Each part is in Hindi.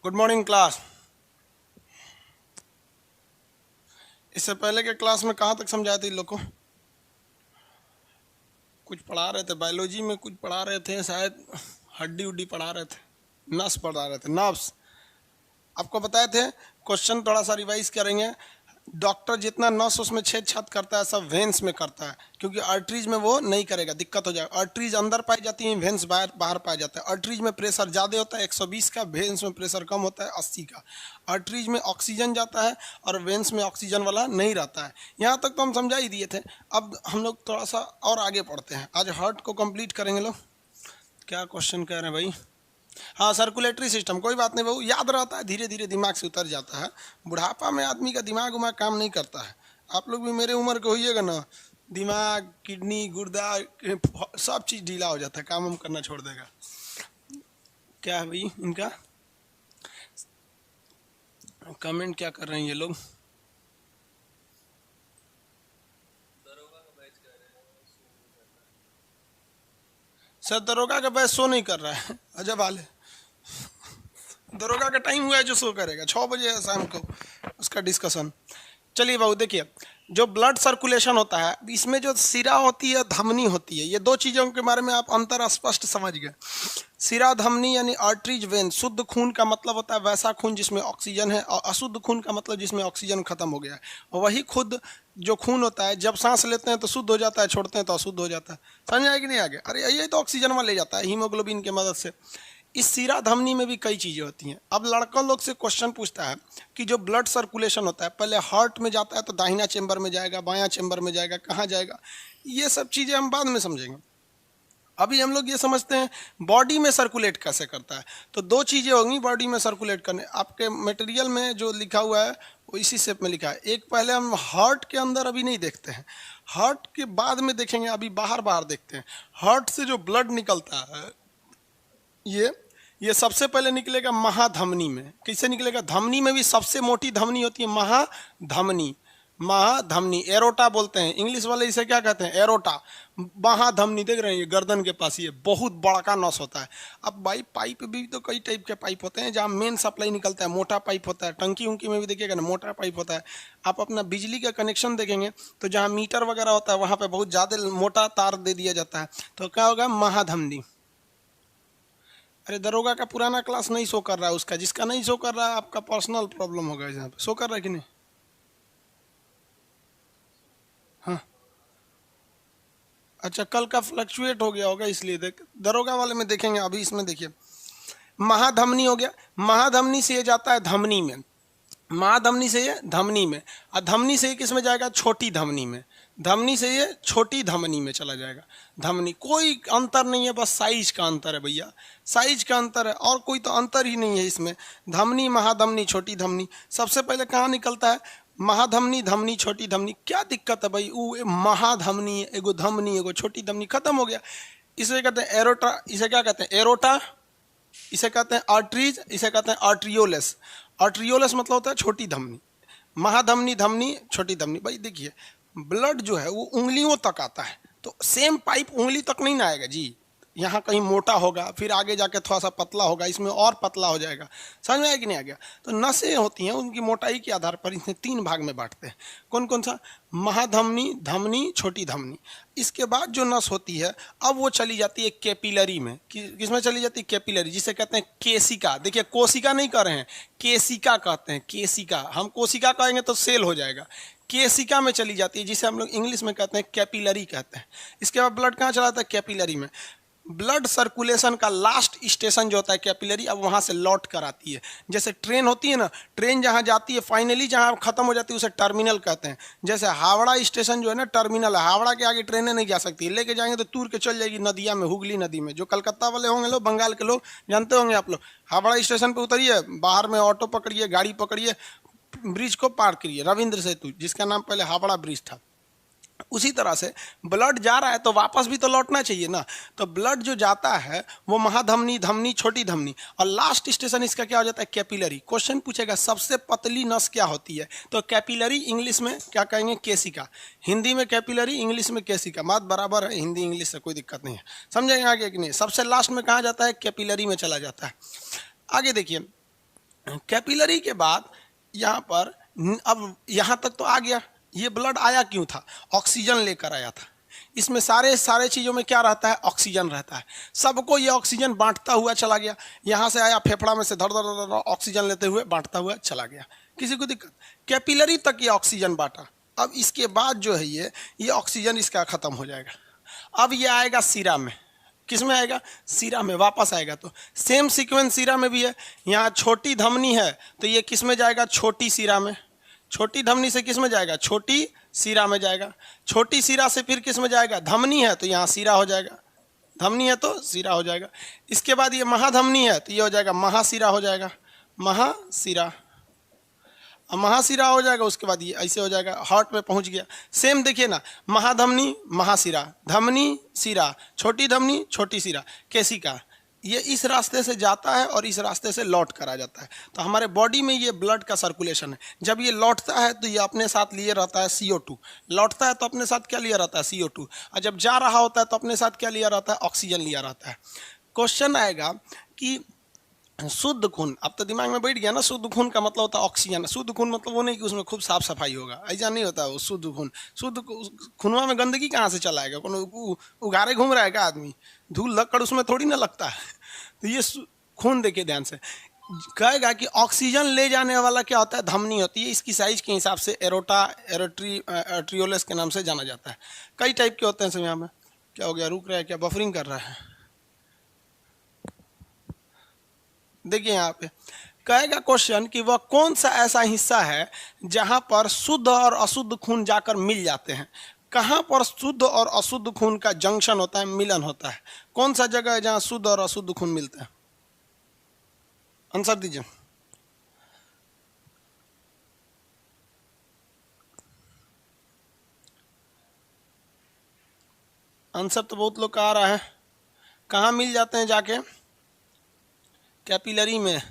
Good morning class. इससे पहले के क्लास में कहाँ तक समझाए थे इन लोग को? कुछ पढ़ा रहे थे, बायोलॉजी में कुछ पढ़ा रहे थे शायद, हड्डी उड्डी पढ़ा रहे थे, नस पढ़ा रहे थे, नर्व्स। आपको बताए थे, क्वेश्चन थोड़ा सा रिवाइज करेंगे। डॉक्टर जितना नस उसमें छेद छाद करता है सब वेन्स में करता है, क्योंकि आर्टरीज में वो नहीं करेगा, दिक्कत हो जाएगा। आर्टरीज अंदर पाई जाती है, वेन्स बाहर बाहर पाया जाता है। आर्टरीज में प्रेशर ज़्यादा होता है 120 का, वेन्स में प्रेशर कम होता है 80 का। आर्टरीज में ऑक्सीजन जाता है और वेन्स में ऑक्सीजन वाला नहीं रहता है। यहाँ तक तो हम समझा ही दिए थे। अब हम लोग थोड़ा सा और आगे पढ़ते हैं। आज हार्ट को कंप्लीट करेंगे लोग। क्या क्वेश्चन कह रहे हैं भाई? हाँ, सर्कुलेटरी सिस्टम, कोई बात नहीं बहू, याद रहता है, धीरे धीरे दिमाग से उतर जाता है। बुढ़ापा में आदमी का दिमाग उमाग काम नहीं करता है। आप लोग भी मेरे उम्र के होइएगा ना, दिमाग, किडनी, गुर्दा, सब चीज़ ढीला हो जाता है, काम हम करना छोड़ देगा। क्या है भाई इनका कमेंट, क्या कर रहे हैं ये लोग? सर दरोगा का बैच शो नहीं कर रहा है, अजब हाल है। दरोगा का टाइम हुआ है जो शो करेगा, 6 बजे है शाम को उसका डिस्कशन। चलिए बाबू देखिए, जो ब्लड सर्कुलेशन होता है इसमें जो सिरा होती है, धमनी होती है, ये दो चीज़ों के बारे में आप अंतर स्पष्ट समझ गए। सिरा धमनी यानी आर्टरीज वेन, शुद्ध खून का मतलब होता है वैसा खून जिसमें ऑक्सीजन है, और अशुद्ध खून का मतलब जिसमें ऑक्सीजन खत्म हो गया है। और वही खुद जो खून होता है, जब सांस लेते हैं तो शुद्ध हो जाता है, छोड़ते हैं तो अशुद्ध हो जाता है। समझ आए कि नहीं आगे? अरे यही तो ऑक्सीजन में ले जाता है हीमोग्लोबिन की मदद से। इस सिरा धमनी में भी कई चीज़ें होती हैं। अब लड़का लोग से क्वेश्चन पूछता है कि जो ब्लड सर्कुलेशन होता है पहले हार्ट में जाता है तो दाहिना चेंबर में जाएगा, बायां चेंबर में जाएगा, कहाँ जाएगा, ये सब चीज़ें हम बाद में समझेंगे। अभी हम लोग ये समझते हैं बॉडी में सर्कुलेट कैसे करता है। तो दो चीज़ें होंगी बॉडी में सर्कुलेट करने। आपके मटेरियल में जो लिखा हुआ है वो इसी शेप में लिखा है। एक पहले हम हार्ट के अंदर अभी नहीं देखते हैं, हार्ट के बाद में देखेंगे, अभी बाहर बाहर देखते हैं। हार्ट से जो ब्लड निकलता है ये सबसे पहले निकलेगा महाधमनी में। कैसे निकलेगा? धमनी में भी सबसे मोटी धमनी होती है महाधमनी। महाधमनी, एरोटा बोलते हैं, इंग्लिश वाले इसे क्या कहते हैं? एरोटा। महाधमनी देख रहे हैं, ये गर्दन के पास, ये बहुत बड़ा का नस होता है। अब भाई पाइप भी तो कई टाइप के पाइप होते हैं, जहाँ मेन सप्लाई निकलता है मोटा पाइप होता है। टंकी उंकी में भी देखिएगा ना मोटा पाइप होता है। आप अपना बिजली का कनेक्शन देखेंगे तो जहाँ मीटर वगैरह होता है वहाँ पे बहुत ज़्यादा मोटा तार दे दिया जाता है, तो क्या होगा? महाधमनी। अरे दरोगा का पुराना क्लास नहीं शो कर रहा है, उसका जिसका नहीं शो कर रहा है आपका पर्सनल प्रॉब्लम होगा। यहाँ पे शो कर रहा है कि नहीं? हाँ, अच्छा, कल का फ्लक्चुएट हो गया होगा इसलिए। देख, दरोगा वाले में देखेंगे, अभी इसमें देखिए महाधमनी हो गया। महाधमनी से ये जाता है धमनी में, महाधमनी से ये धमनी में, और धमनी से ये किस में जाएगा? छोटी धमनी में। धमनी से ये छोटी धमनी में चला जाएगा। धमनी, कोई अंतर नहीं है, बस साइज का अंतर है भैया, साइज का अंतर है, और कोई तो अंतर ही नहीं है इसमें। धमनी, महाधमनी, छोटी धमनी। सबसे पहले कहाँ निकलता है? महाधमनी, धमनी, छोटी धमनी। क्या दिक्कत है भाई? वो महाधमनी, एगो धमनी, एगो छोटी धमनी, खत्म हो गया। इसे कहते हैं एरोटा। इसे क्या कहते हैं? एरोटा। इसे कहते हैं आर्टरीज, इसे कहते हैं आर्ट्रियोलेस। आर्ट्रियोलेस मतलब होता है छोटी धमनी। महाधमनी, धमनी, छोटी धमनी। भाई देखिए, ब्लड जो है वो उंगलियों तक आता है, तो सेम पाइप उंगली तक नहीं ना आएगा जी। यहाँ कहीं मोटा होगा, फिर आगे जाके थोड़ा सा पतला होगा, इसमें और पतला हो जाएगा। समझ में आया कि नहीं आ गया? तो नसें होती हैं, उनकी मोटाई के आधार पर इन्हें 3 भाग में बांटते हैं। कौन कौन सा? महाधमनी, धमनी, छोटी धमनी। इसके बाद जो नस होती है अब वो चली जाती है कैपिलरी में। किसमें चली जाती है? कैपिलरी, जिसे कहते हैं केसिका। देखिए, कोशिका नहीं कह रहे हैं, केसिका कहते हैं, केसिका। हम कोशिका कहेंगे तो सेल हो जाएगा। केसिका में चली जाती है, जिसे हम लोग इंग्लिश में कहते हैं कैपिलरी कहते हैं। इसके बाद ब्लड कहाँ चला जाता है? कैपिलरी में। ब्लड सर्कुलेशन का लास्ट स्टेशन जो होता है कैपिलरी, अब वहाँ से लौट कर आती है। जैसे ट्रेन होती है ना, ट्रेन जहाँ जाती है फाइनली, जहाँ खत्म हो जाती है उसे टर्मिनल कहते हैं। जैसे हावड़ा स्टेशन जो है ना, टर्मिनल है। हावड़ा के आगे ट्रेनें नहीं जा सकती, लेके जाएंगे तो तूर के चल जाएगी नदिया में, हुगली नदी में। जो कलकत्ता वाले होंगे लोग, बंगाल के लोग, जानते होंगे आप लोग, हावड़ा स्टेशन पर उतरिए, बाहर में ऑटो पकड़िए, गाड़ी पकड़िए, ब्रिज को पार करिए, रविंद्र सेतु, जिसका नाम पहले हावड़ा ब्रिज था। उसी तरह से ब्लड जा रहा है तो वापस भी तो लौटना चाहिए ना। तो ब्लड जो जाता है वो महाधमनी, धमनी, छोटी धमनी, और लास्ट स्टेशन इसका क्या हो जाता है? कैपिलरी। क्वेश्चन पूछेगा सबसे पतली नस क्या होती है, तो कैपिलरी इंग्लिश में क्या कहेंगे? केसिका। हिंदी में कैपिलरी, इंग्लिश में केसिका, बात बराबर है, हिंदी इंग्लिश से कोई दिक्कत नहीं है। समझेंगे आगे कि नहीं? सबसे लास्ट में कहाँ जाता है? कैपिलरी में चला जाता है। आगे देखिए, कैपिलरी के बाद यहाँ पर अब यहाँ तक तो आ गया। ये ब्लड आया क्यों था? ऑक्सीजन लेकर आया था। इसमें सारे चीज़ों में क्या रहता है? ऑक्सीजन रहता है। सबको ये ऑक्सीजन बांटता हुआ चला गया। यहाँ से आया, फेफड़ा में से धड़ धड़ धड़ ऑक्सीजन लेते हुए बांटता हुआ चला गया। किसी को दिक्कत? कैपिलरी तक ये ऑक्सीजन बांटा। अब इसके बाद जो है ये ऑक्सीजन इसका खत्म हो जाएगा। अब ये आएगा सीरा में। किस में आएगा? सीरा में वापस आएगा। तो सेम सीक्वेंस सीरा में भी है। यहाँ छोटी धमनी है तो ये किस में जाएगा? छोटी सीरा में। छोटी धमनी से किस में जाएगा? छोटी सीरा में जाएगा। छोटी सीरा से फिर किस में जाएगा? धमनी है तो यहाँ सीरा हो जाएगा। धमनी है तो सीरा हो जाएगा। इसके बाद ये महाधमनी है तो ये हो जाएगा महासीरा हो जाएगा। महासीरा, अब महासीरा हो जाएगा। उसके बाद ये ऐसे हो जाएगा, हार्ट में पहुंच गया। सेम देखिए ना, महाधमनी महासीरा, धमनी सीरा, छोटी धमनी छोटी सीरा, केशिका, ये इस रास्ते से जाता है और इस रास्ते से लौट कर आ जाता है। तो हमारे बॉडी में ये ब्लड का सर्कुलेशन है। जब ये लौटता है तो ये अपने साथ लिए रहता है CO2। लौटता है तो अपने साथ क्या लिया रहता है? CO2। और जब जा रहा होता है तो अपने साथ क्या लिया रहता है? ऑक्सीजन लिया रहता है। क्वेश्चन आएगा कि शुद्ध खून, अब तो दिमाग में बैठ गया ना, शुद्ध खून का मतलब होता है ऑक्सीजन। शुद्ध खून मतलब वो नहीं कि उसमें खूब साफ सफाई होगा, ऐसा नहीं होता। वो शुद्ध खून, शुद्ध खूनवा में गंदगी कहाँ से चला आएगा? कौन उगारे घूम रहा है क्या आदमी? धूल लकड़ उसमें थोड़ी ना लगता है। तो ये खून देखिए ध्यान से, कहेगा कि ऑक्सीजन ले जाने वाला क्या होता है? धमनी होती है। इसकी साइज के हिसाब से एरोटा, एरोट्रियोलस के नाम से जाना जाता है। कई टाइप के होते हैं सब। यहाँ में क्या हो गया? रुक रहा है क्या? बफरिंग कर रहा है। देखिए यहाँ पे कहेगा क्वेश्चन कि वह कौन सा ऐसा हिस्सा है जहां पर शुद्ध और अशुद्ध खून जाकर मिल जाते हैं? कहां पर शुद्ध और अशुद्ध खून का जंक्शन होता है, मिलन होता है? कौन सा जगह है जहां शुद्ध और अशुद्ध खून मिलते हैं? आंसर दीजिए। आंसर तो बहुत लोग का आ रहा है। कहाँ मिल जाते हैं जाके? कैपिलरी में।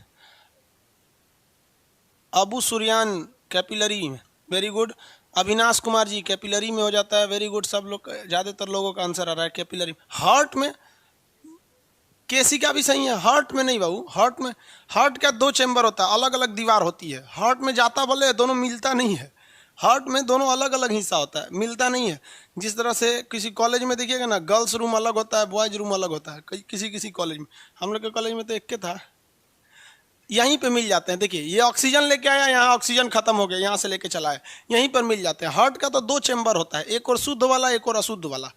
अबू सुरियान कैपिलरी में, very good. Avinash Kumar ji capillary में हो जाता है, वेरी गुड। सब लोग, ज़्यादातर लोगों का आंसर आ रहा है कैपिलरी। हार्ट में, केशिका भी सही है। हार्ट में नहीं बाबू, हार्ट में, हार्ट का 2 चैम्बर होता है, अलग अलग दीवार होती है। हार्ट में जाता बोले दोनों मिलता नहीं है। हार्ट में दोनों अलग अलग हिस्सा होता है, मिलता नहीं है। जिस तरह से किसी कॉलेज में देखिएगा ना, गर्ल्स रूम अलग होता है, बॉयज रूम अलग होता है। किसी कॉलेज में, हम लोग के कॉलेज में तो एक के था, यहीं पे मिल जाते हैं। देखिए ये ऑक्सीजन लेके आया, यहाँ ऑक्सीजन खत्म हो गया, यहाँ से लेके चला है, यहीं पर मिल जाते हैं। हार्ट का तो 2 चैम्बर होता है, एक और शुद्ध वाला, एक और अशुद्ध वाला।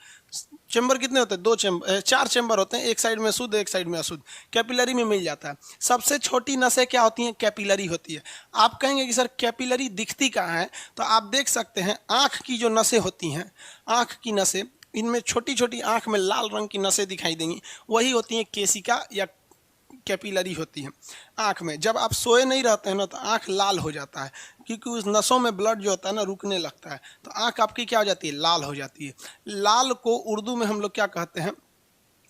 चैम्बर कितने होते हैं? 2 चैम्बर, 4 चैम्बर होते हैं, एक साइड में शुद्ध, एक साइड में अशुद्ध। कैपिलरी में मिल जाता है। सबसे छोटी नसें क्या होती हैं? कैपिलरी होती है। आप कहेंगे कि सर कैपिलरी दिखती कहाँ है? तो आप देख सकते हैं, आँख की जो नसें होती हैं, आँख की नसें, इनमें छोटी छोटी आँख में लाल रंग की नसें दिखाई देंगी, वही होती हैं केशिका या कैपिलरी होती है। आँख में जब आप सोए नहीं रहते हैं ना तो आँख लाल हो जाता है, क्योंकि उस नसों में ब्लड जो होता है ना रुकने लगता है, तो आँख आपकी क्या हो जाती है? लाल हो जाती है। लाल को उर्दू में हम लोग क्या कहते हैं?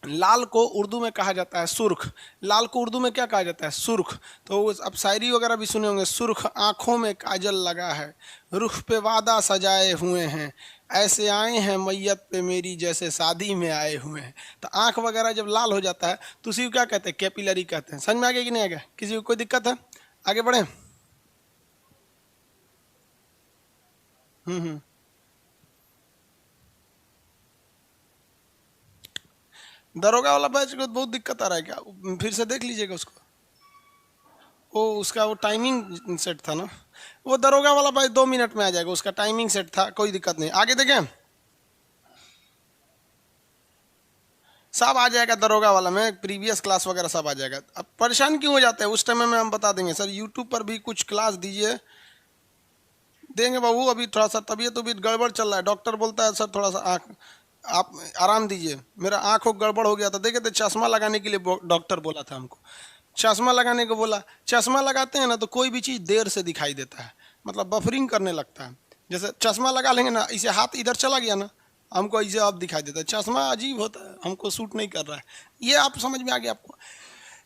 लाल को उर्दू में कहा जाता है सुर्ख। लाल को उर्दू में क्या कहा जाता है? सुर्ख। तो अब शायरी वगैरह भी सुने होंगे, सुर्ख आँखों में काजल लगा है, रुख पे वादा सजाए हुए हैं, ऐसे आए हैं मैयत पे मेरी जैसे शादी में आए हुए हैं। तो आँख वगैरह जब लाल हो जाता है तो उसी को क्या कहते हैं? कैपिलरी कहते हैं। समझ में आ गया कि नहीं आ गया? किसी को कोई दिक्कत है? आगे बढ़े। दरोगा वाला बैच को बहुत दिक्कत आ रहा है क्या? फिर से देख लीजिएगा उसको। वो उसका वो टाइमिंग सेट था ना, वो दरोगा वाला बैच 2 मिनट में आ जाएगा, उसका टाइमिंग सेट था, कोई दिक्कत नहीं। आगे देखें, सब आ जाएगा दरोगा वाला में, प्रीवियस क्लास वगैरह सब आ जाएगा। अब परेशान क्यों हो जाते हैं? उस टाइम में हम बता देंगे। सर यूट्यूब पर भी कुछ क्लास दीजिए, देंगे बाबू। अभी थोड़ा सा तबीयत गड़बड़ चल रहा है, डॉक्टर बोलता है सर थोड़ा सा आँख आप आराम दीजिए, मेरा आँखों गड़बड़ हो गया था। देखे थे, चश्मा लगाने के लिए डॉक्टर बोला था हमको, चश्मा लगाने को बोला। चश्मा लगाते हैं ना तो कोई भी चीज़ देर से दिखाई देता है, मतलब बफरिंग करने लगता है। जैसे चश्मा लगा लेंगे ना, इसे हाथ इधर चला गया ना, हमको ऐसे अब दिखाई देता है। चश्मा अजीब होता है, हमको सूट नहीं कर रहा है। ये आप समझ में आ गया आपको?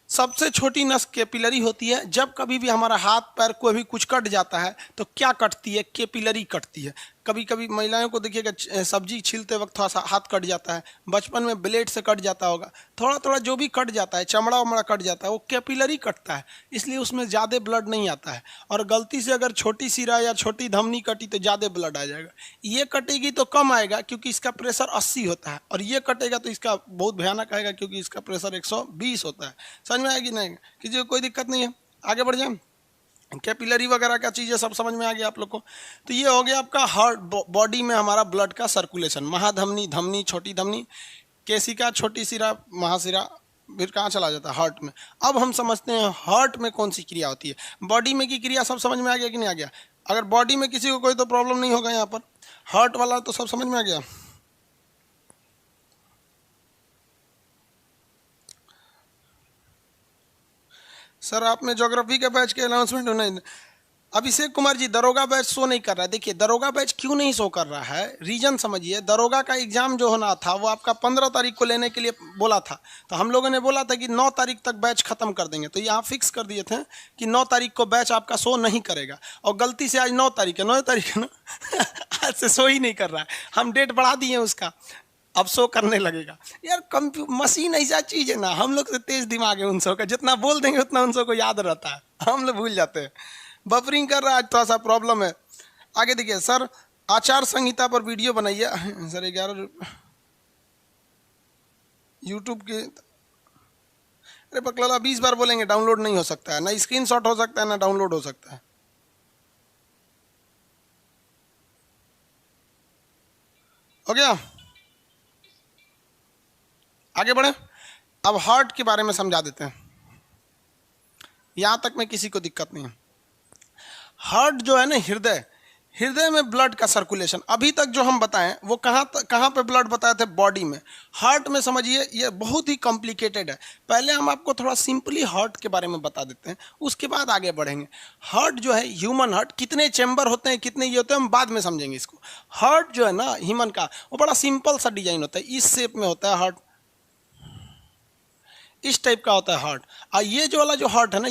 सबसे छोटी नस कैपिलरी होती है। जब कभी भी हमारा हाथ पैर कोई भी कुछ कट जाता है तो क्या कटती है? कैपिलरी कटती है। कभी कभी महिलाओं को देखिएगा सब्जी छीलते वक्त थोड़ा सा हाथ कट जाता है, बचपन में ब्लेड से कट जाता होगा, थोड़ा थोड़ा जो भी कट जाता है, चमड़ा वमड़ा कट जाता है, वो कैपिलरी कटता है, इसलिए उसमें ज़्यादा ब्लड नहीं आता है। और गलती से अगर छोटी सिरा या छोटी धमनी कटी तो ज़्यादा ब्लड आ जाएगा। ये कटेगी तो कम आएगा क्योंकि इसका प्रेशर 80 होता है, और ये कटेगा तो इसका बहुत भयानक आएगा क्योंकि इसका प्रेशर 120 होता है। समझ में आएगी नहीं? किसी को कोई दिक्कत नहीं है? आगे बढ़ जाए। कैपिलरी वगैरह का चीज़ें सब समझ में आ गया आप लोग को। तो ये हो गया आपका हार्ट, बॉडी में हमारा ब्लड का सर्कुलेशन। महाधमनी, धमनी, छोटी धमनी, केशिका, छोटी सिरा, महासिरा, फिर कहाँ चला जाता है? हार्ट में। अब हम समझते हैं हार्ट में कौन सी क्रिया होती है। बॉडी में की क्रिया सब समझ में आ गया कि नहीं आ गया? अगर बॉडी में किसी को कोई तो प्रॉब्लम नहीं होगा यहाँ पर, हार्ट वाला तो सब समझ में आ गया। सर आपने ज्योग्राफी के बैच के अनाउंसमेंट नहीं। अभिषेक कुमार जी, दरोगा बैच शो नहीं कर रहा है। देखिए दरोगा बैच क्यों नहीं शो कर रहा है, रीजन समझिए। दरोगा का एग्जाम जो होना था वो आपका 15 तारीख को लेने के लिए बोला था, तो हम लोगों ने बोला था कि 9 तारीख तक बैच खत्म कर देंगे, तो यहाँ फिक्स कर दिए थे कि 9 तारीख को बैच आपका शो नहीं करेगा। और गलती से आज 9 तारीख है, 9 तारीख है ना आज से शो ही नहीं कर रहा है। हम डेट बढ़ा दिए उसका, अब शो करने लगेगा। यार मशीन ऐसा चीज़ है ना, हम लोग से तेज दिमाग है उन सौ का, जितना बोल देंगे उतना उन सौ को याद रहता है, हम लोग भूल जाते हैं। बफरिंग कर रहा है आज, थोड़ा सा प्रॉब्लम है। आगे देखिए सर, आचार संहिता पर वीडियो बनाइए। सर 11 यूट्यूब के, अरे पकला 20 बार बोलेंगे डाउनलोड नहीं हो सकता है, ना स्क्रीनशॉट हो सकता है ना डाउनलोड हो सकता है। हो गया? आगे बढ़े। अब हार्ट के बारे में समझा देते हैं, यहां तक में किसी को दिक्कत नहीं है। हार्ट जो है ना, हृदय, हृदय में ब्लड का सर्कुलेशन अभी तक जो हम बताएं वो कहाँ पे ब्लड बताए थे? बॉडी में। हार्ट में समझिए ये बहुत ही कॉम्प्लिकेटेड है। पहले हम आपको थोड़ा सिंपली हार्ट के बारे में बता देते हैं, उसके बाद आगे बढ़ेंगे। हार्ट जो है, ह्यूमन हार्ट, कितने चैम्बर होते हैं, कितने ये होते हैं, हम बाद में समझेंगे इसको। हार्ट जो है ना ह्यूमन का, वो बड़ा सिंपल सा डिजाइन होता है, इस शेप में होता है हार्ट, इस टाइप का होता है हार्ट। और ये जो वाला जो हार्ट है ना,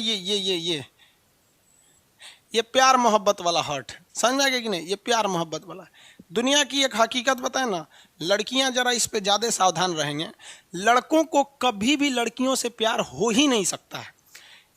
ये प्यार मोहब्बत वाला हार्ट है। समझ में आ गया कि नहीं? ये प्यार मोहब्बत वाला है। दुनिया की एक हकीकत बताए ना, लड़कियां जरा इस पे ज़्यादा सावधान रहेंगे, लड़कों को कभी भी लड़कियों से प्यार हो ही नहीं सकता है।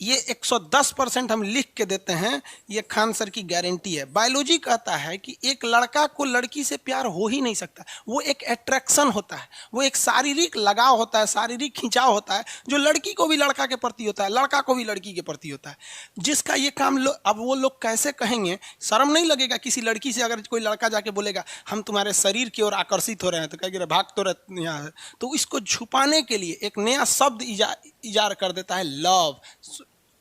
ये 110% हम लिख के देते हैं, ये खान सर की गारंटी है। बायोलॉजी कहता है कि एक लड़का को लड़की से प्यार हो ही नहीं सकता। वो एक अट्रैक्शन होता है, वो एक शारीरिक लगाव होता है, शारीरिक खिंचाव होता है, जो लड़की को भी लड़का के प्रति होता है, लड़का को भी लड़की के प्रति होता है, जिसका ये काम अब वो लोग कैसे कहेंगे? शर्म नहीं लगेगा किसी लड़की से अगर कोई लड़का जाके बोलेगा हम तुम्हारे शरीर की ओर आकर्षित हो रहे हैं, तो कहेंगे भाग तो रहे यहाँ है। तो इसको छुपाने के लिए एक नया शब्द इजार कर देता है, लव।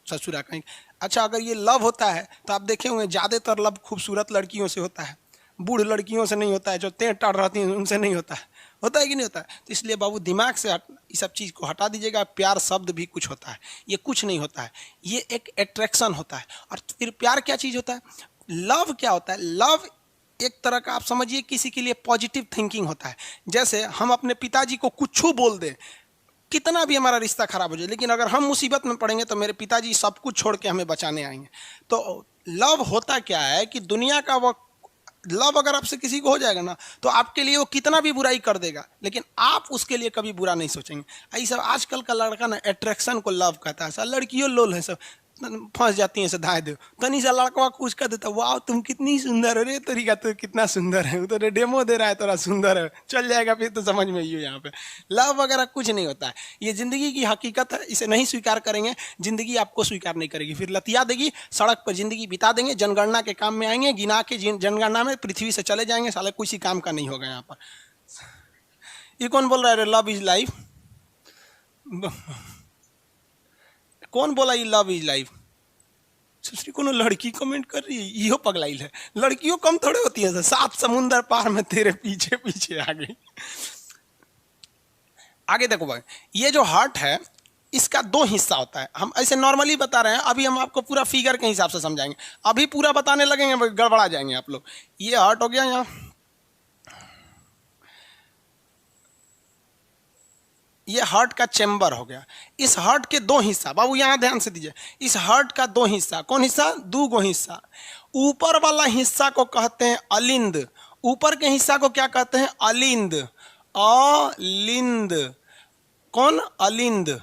ससुरा कहीं। अच्छा, अगर ये लव होता है तो आप देखे होंगे ज़्यादातर लव खूबसूरत लड़कियों से होता है, बूढ़ लड़कियों से नहीं होता है, जो तेज टाड़ रहती हैं उनसे नहीं होता है। होता है कि नहीं होता है? तो इसलिए बाबू दिमाग से इस सब चीज़ को हटा दीजिएगा। प्यार शब्द भी कुछ होता है, ये कुछ नहीं होता है, ये एक अट्रैक्शन होता है। और फिर प्यार क्या चीज़ होता है? लव क्या होता है? लव एक तरह का आप समझिए किसी के लिए पॉजिटिव थिंकिंग होता है। जैसे हम अपने पिताजी को कुछ बोल दें, कितना भी हमारा रिश्ता खराब हो जाए, लेकिन अगर हम मुसीबत में पड़ेंगे तो मेरे पिताजी सब कुछ छोड़ के हमें बचाने आएंगे। तो लव होता क्या है कि दुनिया का वो लव अगर आपसे किसी को हो जाएगा ना, तो आपके लिए वो कितना भी बुराई कर देगा, लेकिन आप उसके लिए कभी बुरा नहीं सोचेंगे। ऐसा सब आजकल का लड़का ना अट्रैक्शन को लव कहता है। सर लड़कियों लोल है, सब फंस जाती हैं, से धाए दो तनी सा लड़का कुछ कर देता, वाह तुम कितनी सुंदर है रे, तरीका तो कितना सुंदर है, वो तो डेमो दे रहा है, थोड़ा सुंदर है, चल जाएगा फिर तो समझ में ही हो। यहाँ पे लव वगैरह कुछ नहीं होता है, ये जिंदगी की हकीकत है। इसे नहीं स्वीकार करेंगे, जिंदगी आपको स्वीकार नहीं करेगी, फिर लतिया देगी, सड़क पर जिंदगी बिता देंगे, जनगणना के काम में आएंगे, गिना के जनगणना में पृथ्वी से चले जाएंगे, साले किसी काम का नहीं होगा यहाँ पर। ये कौन बोल रहा है लव इज लाइफ? कौन बोला ये लव इज लाइफ? दूसरी कोनो लड़की कमेंट कर रही है, यो पगलाइल है। लड़कियों कम थोड़े होती है, 7 समुंदर पार में तेरे पीछे पीछे आ गई। आगे देखो भाई, ये जो हार्ट है इसका 2 हिस्सा होता है। हम ऐसे नॉर्मली बता रहे हैं, अभी हम आपको पूरा फिगर के हिसाब से समझाएंगे। अभी पूरा बताने लगेंगे गड़बड़ा जाएंगे आप लोग। ये हार्ट हो गया, यहाँ ये हार्ट का चैम्बर हो गया। इस हार्ट के 2 हिस्सा, बाबू यहाँ ध्यान से दीजिए, इस हार्ट का 2 हिस्सा, कौन हिस्सा? 2 हिस्सा। ऊपर वाला हिस्सा को कहते हैं अलिंद ऊपर के हिस्सा को क्या कहते हैं? अलिंद। अलिंद, कौन? अलिंद।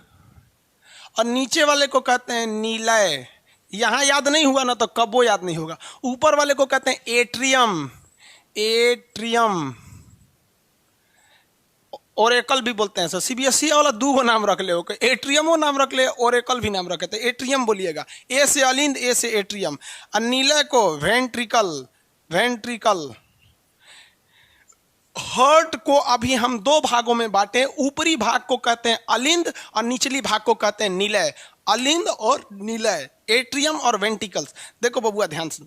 और नीचे वाले को कहते हैं नीलय। यहां याद नहीं हुआ ना तो कबो याद नहीं होगा। ऊपर वाले को कहते हैं एट्रियम। एट्रियम, ओरेकल भी बोलते हैं सर। सीबीएसई वाला दो नाम रख ले, ओके, एट्रियमो नाम रख ले, ओरेकल भी नाम रखे, तो एट्रियम बोलिएगा। ए से अलिंद, ए से एट्रियम। और नीले को वेंट्रिकल। वेंट्रिकल। हार्ट को अभी हम दो भागों में बांटे, ऊपरी भाग को कहते हैं अलिंद और निचली भाग को कहते हैं निलय। अलिंद और निलय, एट्रियम और वेंट्रिकल्स। देखो बबुआ ध्यान से,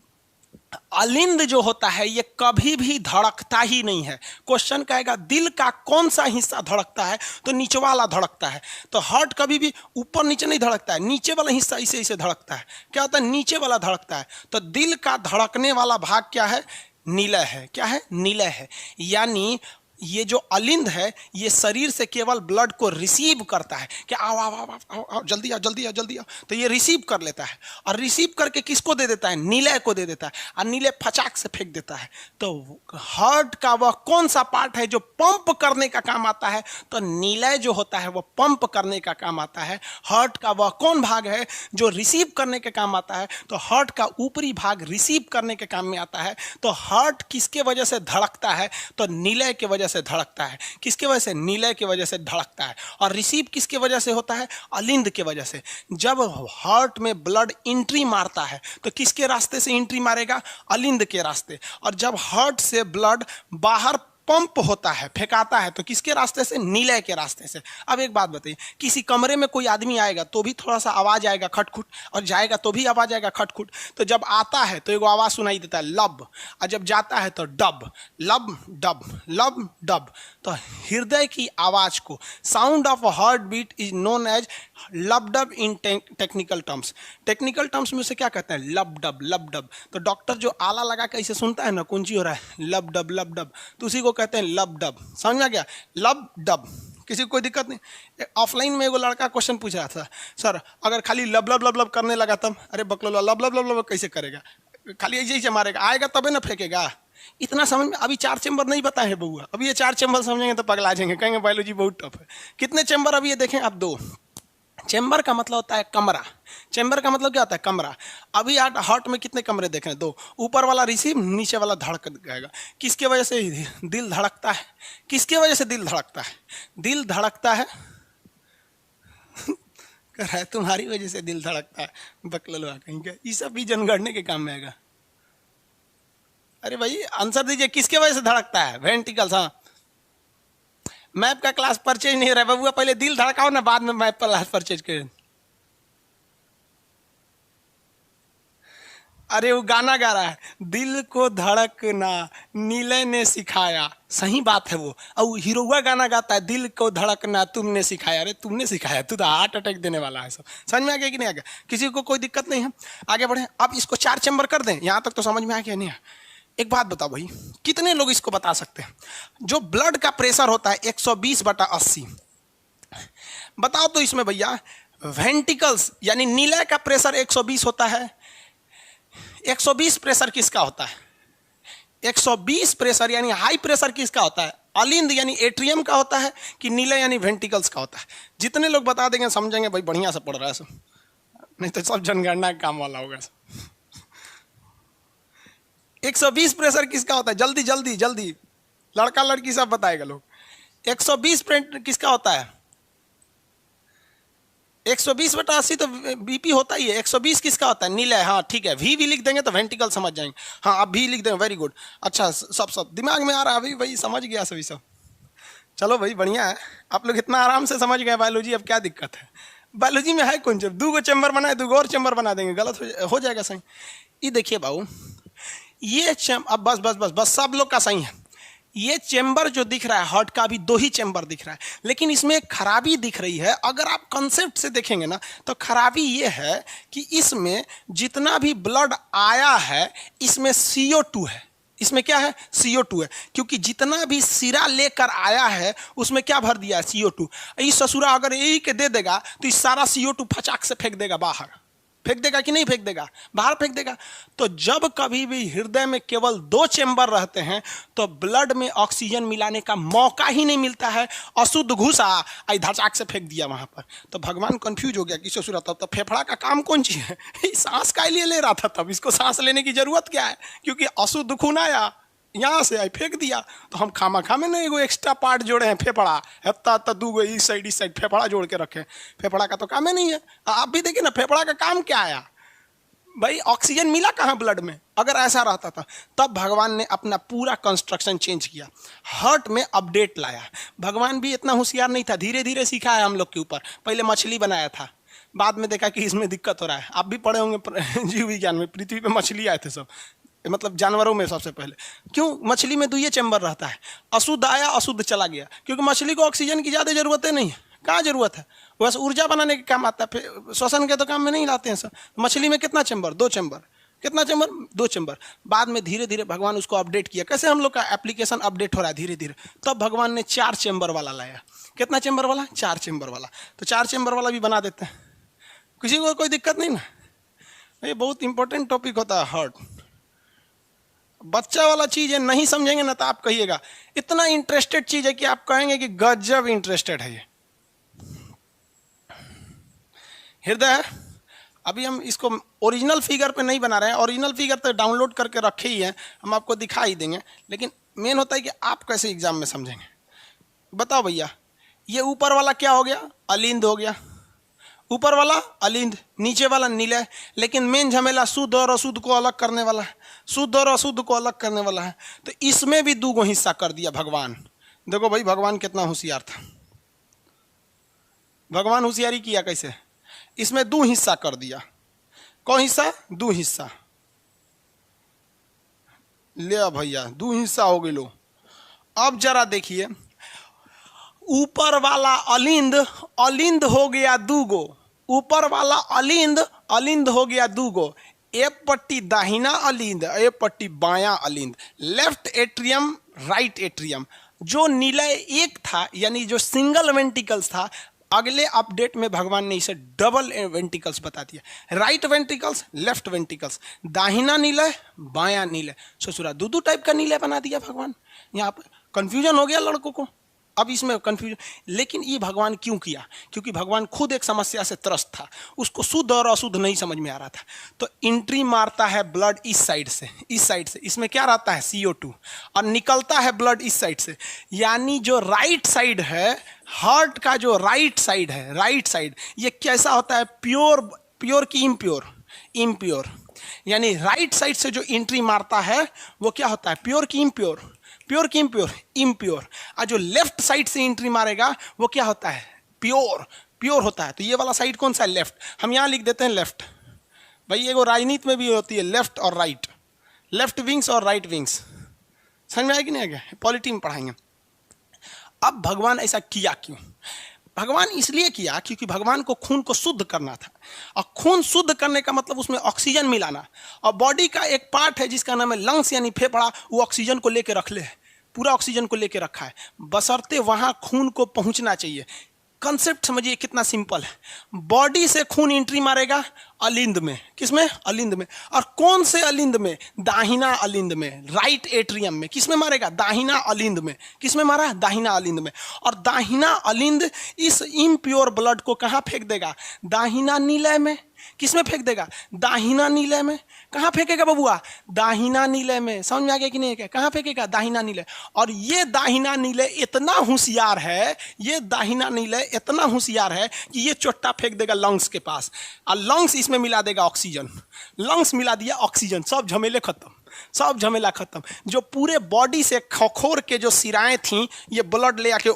अलिंद जो होता है ये कभी भी धड़कता ही नहीं है। क्वेश्चन कहेगा दिल का कौन सा हिस्सा धड़कता है, तो नीचे वाला धड़कता है। तो हार्ट कभी भी ऊपर नीचे नहीं धड़कता है, नीचे वाला हिस्सा इसे इसे धड़कता है। क्या होता है? नीचे वाला धड़कता है। तो दिल का धड़कने वाला भाग क्या है? निलय है। क्या है? निलय है। यानी ये जो अलिंद है ये शरीर से केवल ब्लड को रिसीव करता है कि आओ आओ आओ आओ आओ, जल्दी आओ जल्दी आओ जल्दी आओ, तो ये रिसीव कर लेता है। और रिसीव करके किसको दे देता है? निलय को दे देता है। और निलय फचाक से फेंक देता है। तो हार्ट का वह कौन सा पार्ट है जो पंप करने का काम आता है? तो निलय जो होता है वो पंप करने का काम आता है। हार्ट का वह कौन भाग है जो रिसीव करने के काम आता है? तो हार्ट का ऊपरी भाग रिसीव करने के काम में आता है। तो हार्ट किसके वजह से धड़कता है? तो निलय के वजह से धड़कता है। किसके वजह से? निलय की वजह से धड़कता है। और रिसीव किसके वजह से होता है? अलिंद के वजह से। जब हार्ट में ब्लड एंट्री मारता है तो किसके रास्ते से एंट्री मारेगा? अलिंद के रास्ते। और जब हार्ट से ब्लड बाहर पंप होता है, फेंकाता है, तो किसके रास्ते से? निलय के रास्ते से। अब एक बात बताइए, किसी कमरे में कोई आदमी आएगा तो भी थोड़ा सा आवाज आएगा खटखुट, और जाएगा तो भी आवाज आएगा खटखुट। तो जब आता है तो एक आवाज सुनाई देता है लब, और जब जाता है तो डब, लब डब, लब डब। तो हृदय की आवाज को, sound of heart beat is known as lub dub in technical terms. Technical terms में उसे क्या कहते हैं? लब डब, लब डब। तो डॉक्टर जो आला लगा के इसे सुनता है ना, कुंजी हो रहा है, लब डब लब डब, तो उसी को कहते हैं लब डब। समझ में आ गया? लब डब। किसी को कोई दिक्कत नहीं। ऑफलाइन में एगो लड़का क्वेश्चन पूछ रहा था, सर अगर खाली लब लब लब लब करने लगा तब? अरे बकलोला, लब लब लब लब कैसे करेगा? खाली ऐसे ही मारेगा, आएगा तबे ना फेंकेगा। इतना समझ में? अभी 4 चैम्बर नहीं पता है बउआ, अभी ये 4 चैम्बर समझेंगे तो पगला जाएंगे, कहेंगे बायोलॉजी बहुत टफ है। कितने चैम्बर अभी ये देखें आप? 2। चैम्बर का मतलब होता है कमरा। चैम्बर का मतलब क्या होता है? कमरा। अभी हार्ट में कितने कमरे देख रहे हैं? 2। ऊपर वाला रिसीव, नीचे वाला धड़क जाएगा। किसके वजह से दिल धड़कता है? किसके वजह से दिल धड़कता है? दिल धड़कता है कर रहा है तुम्हारी वजह से दिल धड़कता है, बकलवा कहीं का। ये सब भी जनगणने के काम में आएगा। अरे भाई आंसर दीजिए, किसके वजह से धड़कता है? वेंट्रिकल्स। हाँ, मैप का क्लास परचेज नहीं रहा है बबुआ, पहले दिल धड़काओ ना, बाद में मैप का क्लास परचेज करें। अरे वो गाना गा रहा है, दिल को धड़कना नीले ने सिखाया। सही बात है वो। और हीरोआ गाना गाता है, दिल को धड़कना तुमने सिखाया। अरे तुमने सिखाया, तू तो हार्ट अटैक देने वाला है। सब समझ में आ गया कि नहीं आ गया? किसी को कोई दिक्कत नहीं है? आगे बढ़े। अब इसको 4 चैम्बर कर दें, यहां तक तो समझ में आ गया नहीं? एक बात बताओ भाई, कितने लोग इसको बता सकते हैं? जो ब्लड का प्रेशर होता है 120/80, बताओ तो इसमें भैया वेंट्रिकल्स यानी नीलय का प्रेशर 120 होता है। 120 प्रेशर किसका होता है? 120 प्रेशर यानी हाई प्रेशर किसका होता है? अलिंद यानी एट्रियम का होता है कि नीलय यानी वेंट्रिकल्स का होता है? जितने लोग बता देंगे समझेंगे भाई बढ़िया से पढ़ रहा है सब, नहीं तो सब जनगणना का काम वाला होगा। 120 प्रेशर किसका होता है? जल्दी जल्दी जल्दी, लड़का लड़की सब बताएगा लोग। 120 किसका होता है? 120/80 तो बीपी होता ही है। 120 किसका होता है? नीलय। हाँ ठीक है, वी भी लिख देंगे तो वेंट्रिकल समझ जाएंगे। हाँ अब भी लिख देंगे, वेरी गुड। अच्छा सब दिमाग में आ रहा है अभी भाई, समझ गया सभी सब। चलो भाई बढ़िया है, आप लोग इतना आराम से समझ गए बायोलॉजी। अब क्या दिक्कत है? बायोलॉजी में है कौन? जब 2 चैम्बर बनाए 2 और चैम्बर बना देंगे, गलत हो जाएगा। सही ये देखिए बाबू, ये अब बस बस बस बस सब लोग का सही है। ये चैम्बर जो दिख रहा है हार्ट का, अभी 2 ही चैम्बर दिख रहा है, लेकिन इसमें एक खराबी दिख रही है। अगर आप कंसेप्ट से देखेंगे ना तो खराबी ये है कि इसमें जितना भी ब्लड आया है इसमें CO2 है। इसमें क्या है? CO2 है, क्योंकि जितना भी सिरा लेकर आया है उसमें क्या भर दिया है? CO2। इस ससुरा अगर यही के दे देगा तो इस सारा CO2 फचाक से फेंक देगा बाहर, फेंक देगा कि नहीं फेंक देगा, बाहर फेंक देगा। तो जब कभी भी हृदय में केवल 2 चेंबर रहते हैं तो ब्लड में ऑक्सीजन मिलाने का मौका ही नहीं मिलता है। अशुद्ध घुसा, धचाक से फेंक दिया वहां पर। तो भगवान कंफ्यूज हो गया किससे शुरू होता। तो फेफड़ा का काम कौन चीज है, सांस का लिए ले रहा था, तब इसको सांस लेने की जरूरत क्या है, क्योंकि अशुद्ध खून आया यहाँ से आई फेंक दिया। तो हम खामा खामे ना एगो एक्स्ट्रा पार्ट जोड़े हैं, फेफड़ा हत्ता दूगो इस साइड फेफड़ा जोड़ के रखे। फेफड़ा का तो काम ही नहीं है। आप भी देखिए ना, फेफड़ा का काम क्या आया भाई, ऑक्सीजन मिला कहाँ ब्लड में। अगर ऐसा रहता था तब भगवान ने अपना पूरा कंस्ट्रक्शन चेंज किया, हार्ट में अपडेट लाया। भगवान भी इतना होशियार नहीं था, धीरे धीरे सीखा है हम लोग के ऊपर। पहले मछली बनाया था, बाद में देखा कि इसमें दिक्कत हो रहा है। आप भी पढ़े होंगे जीव विज्ञान में, पृथ्वी पे मछली आए थे सब, मतलब जानवरों में सबसे पहले। क्यों, मछली में 2 चैम्बर रहता है, अशुद्ध आया अशुद्ध चला गया, क्योंकि मछली को ऑक्सीजन की ज़्यादा जरूरत नहीं है। कहाँ जरूरत है, बस ऊर्जा बनाने के काम आता है, श्वसन के तो काम में नहीं लाते हैं सर। मछली में कितना चैम्बर, 2 चैम्बर। कितना चैम्बर, 2 चैम्बर। बाद में धीरे धीरे भगवान उसको अपडेट किया। कैसे हम लोग का एप्लीकेशन अपडेट हो रहा है धीरे धीरे, तब भगवान ने 4 चैम्बर वाला लाया। कितना चैम्बर वाला, 4 चैम्बर वाला। तो 4 चैम्बर वाला भी बना देते हैं, किसी को कोई दिक्कत नहीं ना। ये बहुत इंपॉर्टेंट टॉपिक होता है हार्ट, बच्चा वाला चीज है, नहीं समझेंगे ना तो आप कहिएगा इतना इंटरेस्टेड चीज है कि आप कहेंगे कि गजब इंटरेस्टेड है ये। हृदय, अभी हम इसको ओरिजिनल फिगर पे नहीं बना रहे हैं, ओरिजिनल फिगर तो डाउनलोड करके रखे ही हैं, हम आपको दिखा ही देंगे। लेकिन मेन होता है कि आप कैसे एग्जाम में समझेंगे। बताओ भैया, ये ऊपर वाला क्या हो गया, अलिंद हो गया। ऊपर वाला अलिंद, नीचे वाला नीले। लेकिन मेन झमेला शुद्ध और अशुद्ध को अलग करने वाला है, शुद्ध और अशुद्ध को अलग करने वाला है। तो इसमें भी 2 हिस्सा कर दिया भगवान। देखो भाई, भगवान कितना होशियार था। भगवान होशियारी किया कैसे, इसमें 2 हिस्सा कर दिया। कौन हिस्सा, 2 हिस्सा ले भैया, 2 हिस्सा हो गए लो। अब जरा देखिए, ऊपर वाला अलिंद, अलिंद हो गया 2 ऊपर वाला अलिंद, अलिंद हो गया 2 एक पट्टी दाहिना अलिंद, एक पट्टी बायां अलिंद, लेफ्ट एट्रियम राइट एट्रियम। जो निलय एक था, यानी जो सिंगल वेंटिकल्स था, अगले अपडेट में भगवान ने इसे डबल वेंटिकल्स बता दिया। राइट वेंटिकल्स, लेफ्ट वेंटिकल्स, दाहिना निलय बायां निलय। ससुरा 2 टाइप का निलय बना दिया भगवान। यहाँ पर कंफ्यूजन हो गया लड़कों को, अब इसमें कंफ्यूजन। लेकिन ये भगवान क्यों किया, क्योंकि भगवान खुद एक समस्या से त्रस्त था, उसको शुद्ध और अशुद्ध नहीं समझ में आ रहा था। तो एंट्री मारता है ब्लड इस साइड से, इस साइड से, इसमें क्या रहता है CO2, और निकलता है ब्लड इस साइड से। यानी जो राइट साइड है, हार्ट का जो राइट साइड है, राइट साइड, ये कैसा होता है, प्योर, प्योर की इम्प्योर, इम्प्योर। यानी राइट साइड से जो एंट्री मारता है वो क्या होता है, प्योर की इम्प्योर, प्योर की इम्प्योर, इम्प्योर। और जो लेफ्ट साइड से एंट्री मारेगा वो क्या होता है, प्योर, प्योर होता है। तो ये वाला साइड कौन सा है, लेफ्ट। हम यहाँ लिख देते हैं लेफ्ट। भाई एगो राजनीति में भी होती है लेफ्ट और राइट, लेफ्ट विंग्स और राइट विंग्स, समझ में आएगी नहीं आएगा, पॉलिटी में पढ़ाएंगे। अब भगवान ऐसा किया क्यों, भगवान इसलिए किया क्योंकि भगवान को खून को शुद्ध करना था। और खून शुद्ध करने का मतलब उसमें ऑक्सीजन मिलाना। और बॉडी का एक पार्ट है जिसका नाम है लंग्स यानी फेफड़ा, वो ऑक्सीजन को लेकर रख ले, पूरा ऑक्सीजन को लेकर रखा है, बशर्ते वहां खून को पहुंचना चाहिए। कंसेप्ट समझिए कितना सिंपल है। बॉडी से खून एंट्री मारेगा अलिंद में, किसमें, अलिंद में। और कौन से अलिंद में, दाहिना अलिंद में, राइट एट्रियम में। किसमें मारेगा, दाहिना अलिंद में। किसमें मारा, दाहिना अलिंद में। और दाहिना अलिंद इस इम्प्योर ब्लड को कहाँ फेंक देगा, दाहिना नीलय में। किसमें फेंक देगा, दाहिना नीलय में। कहाँ फेंकेगा बबुआ, दाहिना नीलय में। समझ में आ गया कि नहीं, क्या कहाँ फेंकेगा, दाहिना नीलय। और ये दाहिना नीलय इतना होशियार है, ये दाहिना नीलय इतना होशियार है कि ये चोट्टा फेंक देगा लंग्स के पास, और लंग्स इसमें मिला देगा ऑक्सीजन। लंग्स मिला दिया ऑक्सीजन, सब झमेले खत्म, सब झमेला खत्म। जो पूरे बॉडी से खखोर के जो सिराएं थी, ये ब्लड ले आके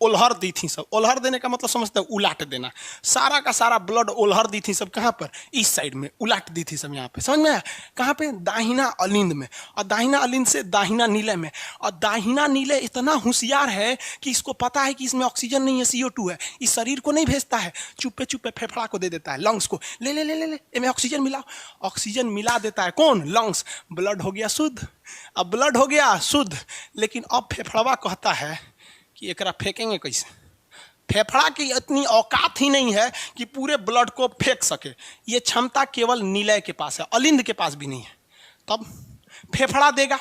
उलहर दी थी सब। उलहर देने का मतलब समझते हैं, उलाट देना। सारा का सारा ब्लड उलहर दी थी सब, कहाँ पर, इस साइड में उलाट दी थी सब। यहाँ पे समझ में आया, कहाँ पे, दाहिना अलिंद में। और दाहिना अलिंद से दाहिना नीलय में। और दाहिना नीलय इतना होशियार है कि इसको पता है कि इसमें ऑक्सीजन नहीं है, CO2 है। इस शरीर को नहीं भेजता है, चुप्पे चुप्पे फेफड़ा को दे देता है, लंग्स को, ले ले ले ले ले इनमें ऑक्सीजन मिलाओ। ऑक्सीजन मिला देता है कौन, लंग्स। ब्लड हो गया शुद्ध। अब ब्लड हो गया शुद्ध, लेकिन अब फेफड़वा कहता है कि एकरा फेंकेंगे कैसे। फेफड़ा की इतनी औकात ही नहीं है कि पूरे ब्लड को फेंक सके, ये क्षमता केवल नीलय के पास है, अलिंद के पास भी नहीं है। तब फेफड़ा देगा,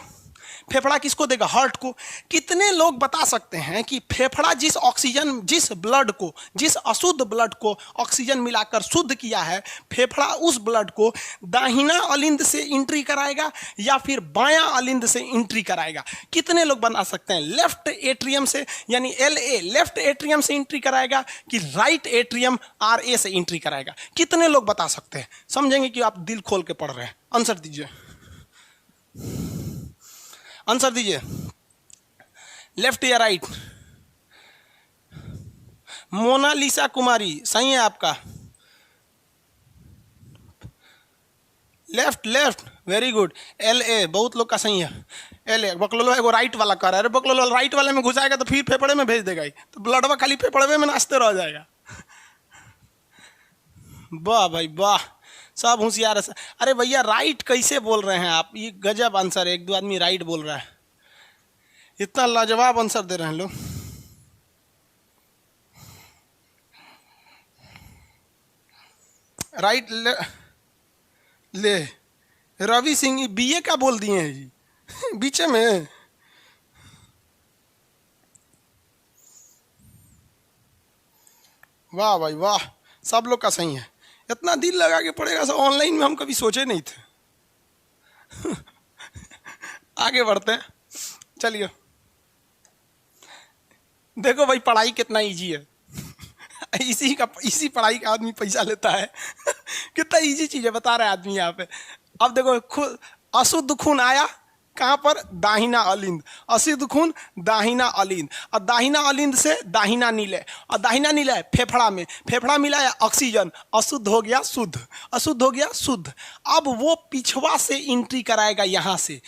फेफड़ा किसको देगा? हार्ट को। कितने लोग बता सकते हैं कि फेफड़ा जिस ऑक्सीजन, जिस ब्लड को, जिस अशुद्ध ब्लड को ऑक्सीजन मिलाकर शुद्ध किया है, फेफड़ा उस ब्लड को दाहिना अलिंद से एंट्री कराएगा या फिर बायां अलिंद से एंट्री कराएगा? कितने लोग बता सकते हैं? लेफ्ट एट्रियम से, यानी LA लेफ्ट एट्रियम से एंट्री कराएगा कि राइट एट्रियम RA से एंट्री कराएगा? कितने लोग बता सकते हैं? समझेंगे कि आप दिल खोल के पढ़ रहे हैं। आंसर दीजिए, आंसर दीजिए, लेफ्ट या राइट? मोनालिसा कुमारी सही है आपका, left left, very good. LA बहुत लोग का सही है। LA बकलोलो एगो राइट वाला कर रहा है, अरे बकलोलो राइट वाले में घुसाएगा तो फिर फेफड़े में भेज देगा ही, तो ब्लडवा खाली फेफड़े में नाचते रह जाएगा। वाह भाई वाह, सब होशियार है। अरे भैया राइट कैसे बोल रहे हैं आप? ये गजब आंसर है, एक दो आदमी राइट बोल रहा है, इतना लाजवाब आंसर दे रहे हैं लोग। राइट ले रवि सिंह BA का बोल दिए हैं जी बीच में। वाह भाई वाह, सब लोग का सही है। इतना दिल लगा के पड़ेगा, सब ऑनलाइन में हम कभी सोचे नहीं थे। आगे बढ़ते हैं, चलिए। देखो भाई पढ़ाई कितना इजी है। इसी पढ़ाई का आदमी पैसा लेता है। कितना इजी चीज है बता रहा है आदमी यहाँ पे। अब देखो खुद अशुद्ध खून आया कहाँ पर? दाहिना अलिंद। अशुद्ध खून दाहिना अलिंद, और दाहिना अलिंद से दाहिना नीले, और दाहिना नीले फेफड़ा में, फेफड़ा मिला है ऑक्सीजन, अशुद्ध हो गया शुद्ध, अशुद्ध हो गया शुद्ध। अब वो पिछवा से एंट्री कराएगा, यहाँ से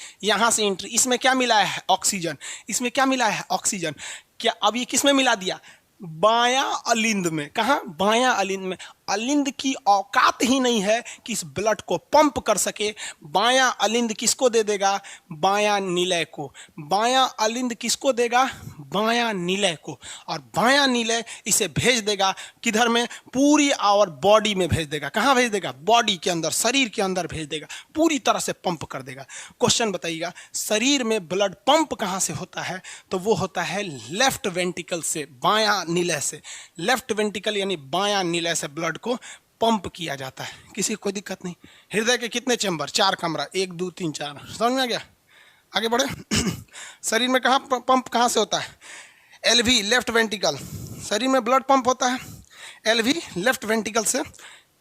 एंट्री। इसमें क्या मिला है? ऑक्सीजन। इसमें क्या मिला है? ऑक्सीजन। क्या अब ये किस में मिला दिया? बायां अलिंद में। कहाँ? बायां अलिंद में। अलिंद की औकात ही नहीं है कि इस ब्लड को पंप कर सके। बायां अलिंद किसको दे देगा? बायां निलय को। बायां अलिंद किसको देगा? बायां निलय को। और बायां निलय इसे भेज देगा किधर में? पूरी आवर बॉडी में भेज देगा। कहाँ भेज देगा? बॉडी के अंदर, शरीर के अंदर भेज देगा, पूरी तरह से पंप कर देगा। क्वेश्चन बताइएगा, शरीर में ब्लड पंप कहाँ से होता है? तो वो होता है लेफ्ट वेंटिकल से, बायां निलय से। लेफ्ट वेंटिकल यानी बायां निलय से ब्लड को पंप किया जाता है। किसी को कोई दिक्कत नहीं। हृदय के कितने चेंबर? 4 कमरा, 1 2 3 4। समझ में आ गया? आगे बढ़े। शरीर में कहाँ पंप कहाँ से होता है? LV left वेंटिकल। शरीर में ब्लड पंप होता है LV लेफ्ट वेंटिकल से।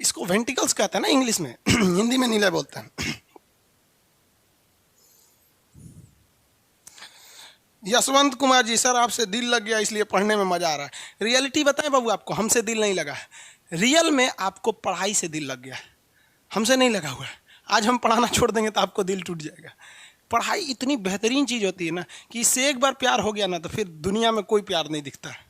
इसको वेंटिकल्स कहते हैं ना इंग्लिश में। हिंदी में नीले बोलते हैं। यशवंत कुमार जी, सर आपसे दिल लग गया इसलिए पढ़ने में मजा आ रहा है। रियलिटी बताएं बाबू आपको, हमसे दिल नहीं लगा है। रियल में आपको पढ़ाई से दिल लग गया है, हमसे नहीं लगा हुआ है। आज हम पढ़ाना छोड़ देंगे तो आपको दिल टूट जाएगा। पढ़ाई इतनी बेहतरीन चीज होती है ना कि इससे एक बार प्यार हो गया ना तो फिर दुनिया में कोई प्यार नहीं दिखता है।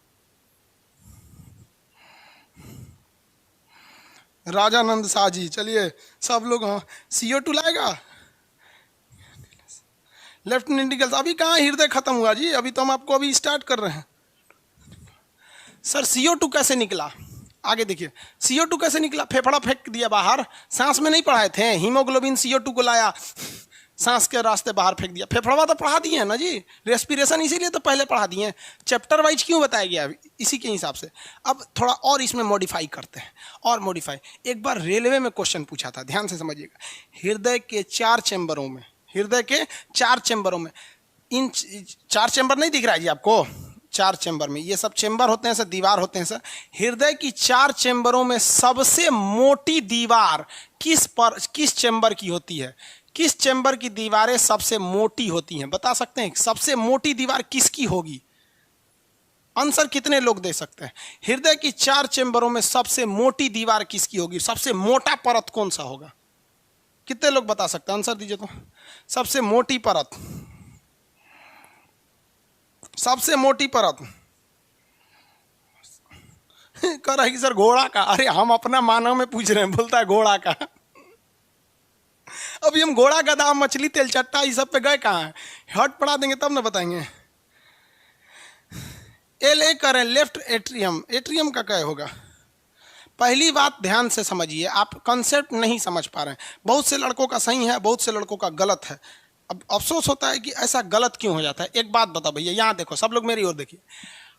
राजानंद शाह जी, चलिए सब लोग। हाँ, CO2 लाएगा लेफ्ट वेंटिकल। अभी कहाँ हृदय खत्म हुआ जी, अभी तो हम आपको अभी स्टार्ट कर रहे हैं। सर CO2 कैसे निकला? आगे देखिए, CO2 कैसे निकला? फेफड़ा फेंक दिया बाहर। सांस में नहीं पढ़ाए थे? हीमोग्लोबिन CO2 को लाया, सांस के रास्ते बाहर फेंक दिया। फेफड़ा तो पढ़ा दिए है ना जी, रेस्पिरेशन इसीलिए तो पहले पढ़ा दिए हैं। चैप्टर वाइज क्यों बताया गया? इसी के हिसाब से। अब थोड़ा और इसमें मॉडिफाई करते हैं, और मॉडिफाई। एक बार रेलवे में क्वेश्चन पूछा था, ध्यान से समझिएगा। हृदय के 4 चैम्बरों में, हृदय के 4 चैम्बरों में, इन 4 चैम्बर नहीं दिख रहा है जी आपको? 4 चैम्बर में, ये सब चैम्बर होते हैं सर, दीवार होते हैं सर। हृदय की 4 चैम्बरों में सबसे मोटी दीवार किस चैम्बर की होती है? किस चैम्बर की दीवारें सबसे मोटी होती हैं? बता सकते हैं सबसे मोटी दीवार किसकी होगी? आंसर कितने लोग दे सकते हैं? हृदय की 4 चैम्बरों में सबसे मोटी दीवार किसकी होगी? सबसे मोटा परत कौन सा होगा? कितने लोग बता सकते हैं? आंसर दीजिए तो। सबसे मोटी परत, सबसे मोटी परत कह रहा है कि सर घोड़ा का। अरे हम अपना मानव में पूछ रहे हैं, बोलता है घोड़ा का। अभी हम घोड़ा गधा मछली तेलचट्टा इस सब पे गए कहाँ हैं? हट पढ़ा देंगे तब ना बताएंगे। LA करें लेफ्ट एट्रियम, एट्रियम का क्या होगा? पहली बात ध्यान से समझिए, आप कंसेप्ट नहीं समझ पा रहे हैं। बहुत से लड़कों का सही है, बहुत से लड़कों का गलत है। अब अफसोस होता है कि ऐसा गलत क्यों हो जाता है। एक बात बताओ भैया, यहाँ देखो, सब लोग मेरी ओर देखिए।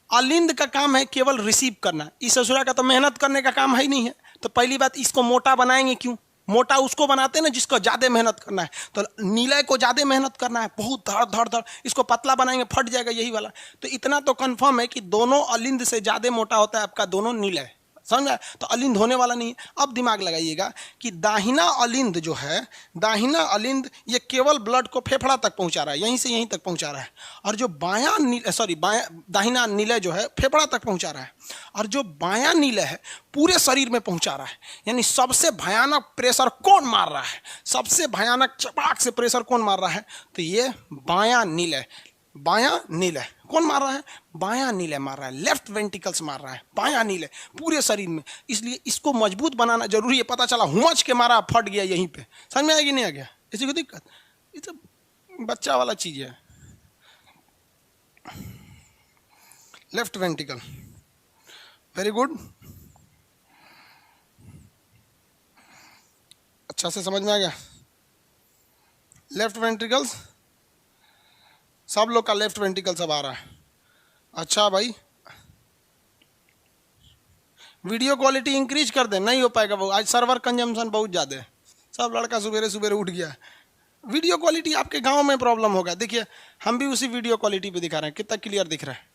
अलिंद का काम है केवल रिसीव करना, इस ससुरा का तो मेहनत करने का काम है ही नहीं है। तो पहली बात, इसको मोटा बनाएंगे क्यों? मोटा उसको बनाते हैं ना जिसको ज्यादा मेहनत करना है। तो नीलय को ज्यादा मेहनत करना है, बहुत धड़ धड़ धड़, इसको पतला बनाएंगे फट जाएगा यही वाला। तो इतना तो कंफर्म है कि दोनों अलिंद से ज्यादा मोटा होता है आपका दोनों नीलय, समझा? तो अलिंद होने वाला नहीं है। अब दिमाग लगाइएगा कि दाहिना अलिंद जो है, दाहिना अलिंद ये केवल ब्लड को फेफड़ा तक पहुंचा रहा है, यहीं से यहीं तक पहुंचा रहा है। और जो बायां दाहिना नीलय जो है फेफड़ा तक पहुंचा रहा है, और जो बायां नीलय है पूरे शरीर में पहुंचा रहा है। यानी सबसे भयानक प्रेशर कौन मार रहा है? सबसे भयानक चपाक से प्रेशर कौन मार रहा है? तो ये बायां नीलय, बायां नीलय कौन मार रहा है? बायां नीलय मार रहा है, लेफ्ट वेंटिकल्स मार रहा है, बायां नीलय पूरे शरीर में। इसलिए इसको मजबूत बनाना जरूरी है। पता चला हुमच के मारा फट गया यहीं पे, समझ में आएगी नहीं आ गया? इसी को दिक्कत, ये तो बच्चा वाला चीज है। लेफ्ट वेंटिकल, वेरी गुड, अच्छा से समझ में आ गया। लेफ्ट वेंट्रिकल्स, सब लोग का लेफ्ट वेंट्रिकल सब आ रहा है। अच्छा भाई, वीडियो क्वालिटी इंक्रीज कर दे, नहीं हो पाएगा वो, आज सर्वर कंजम्पशन बहुत ज़्यादा है। सब लड़का सुबेरे सुबेरे उठ गया। वीडियो क्वालिटी आपके गांव में प्रॉब्लम होगा। देखिए हम भी उसी वीडियो क्वालिटी पे दिखा रहे हैं, कितना क्लियर दिख रहा है।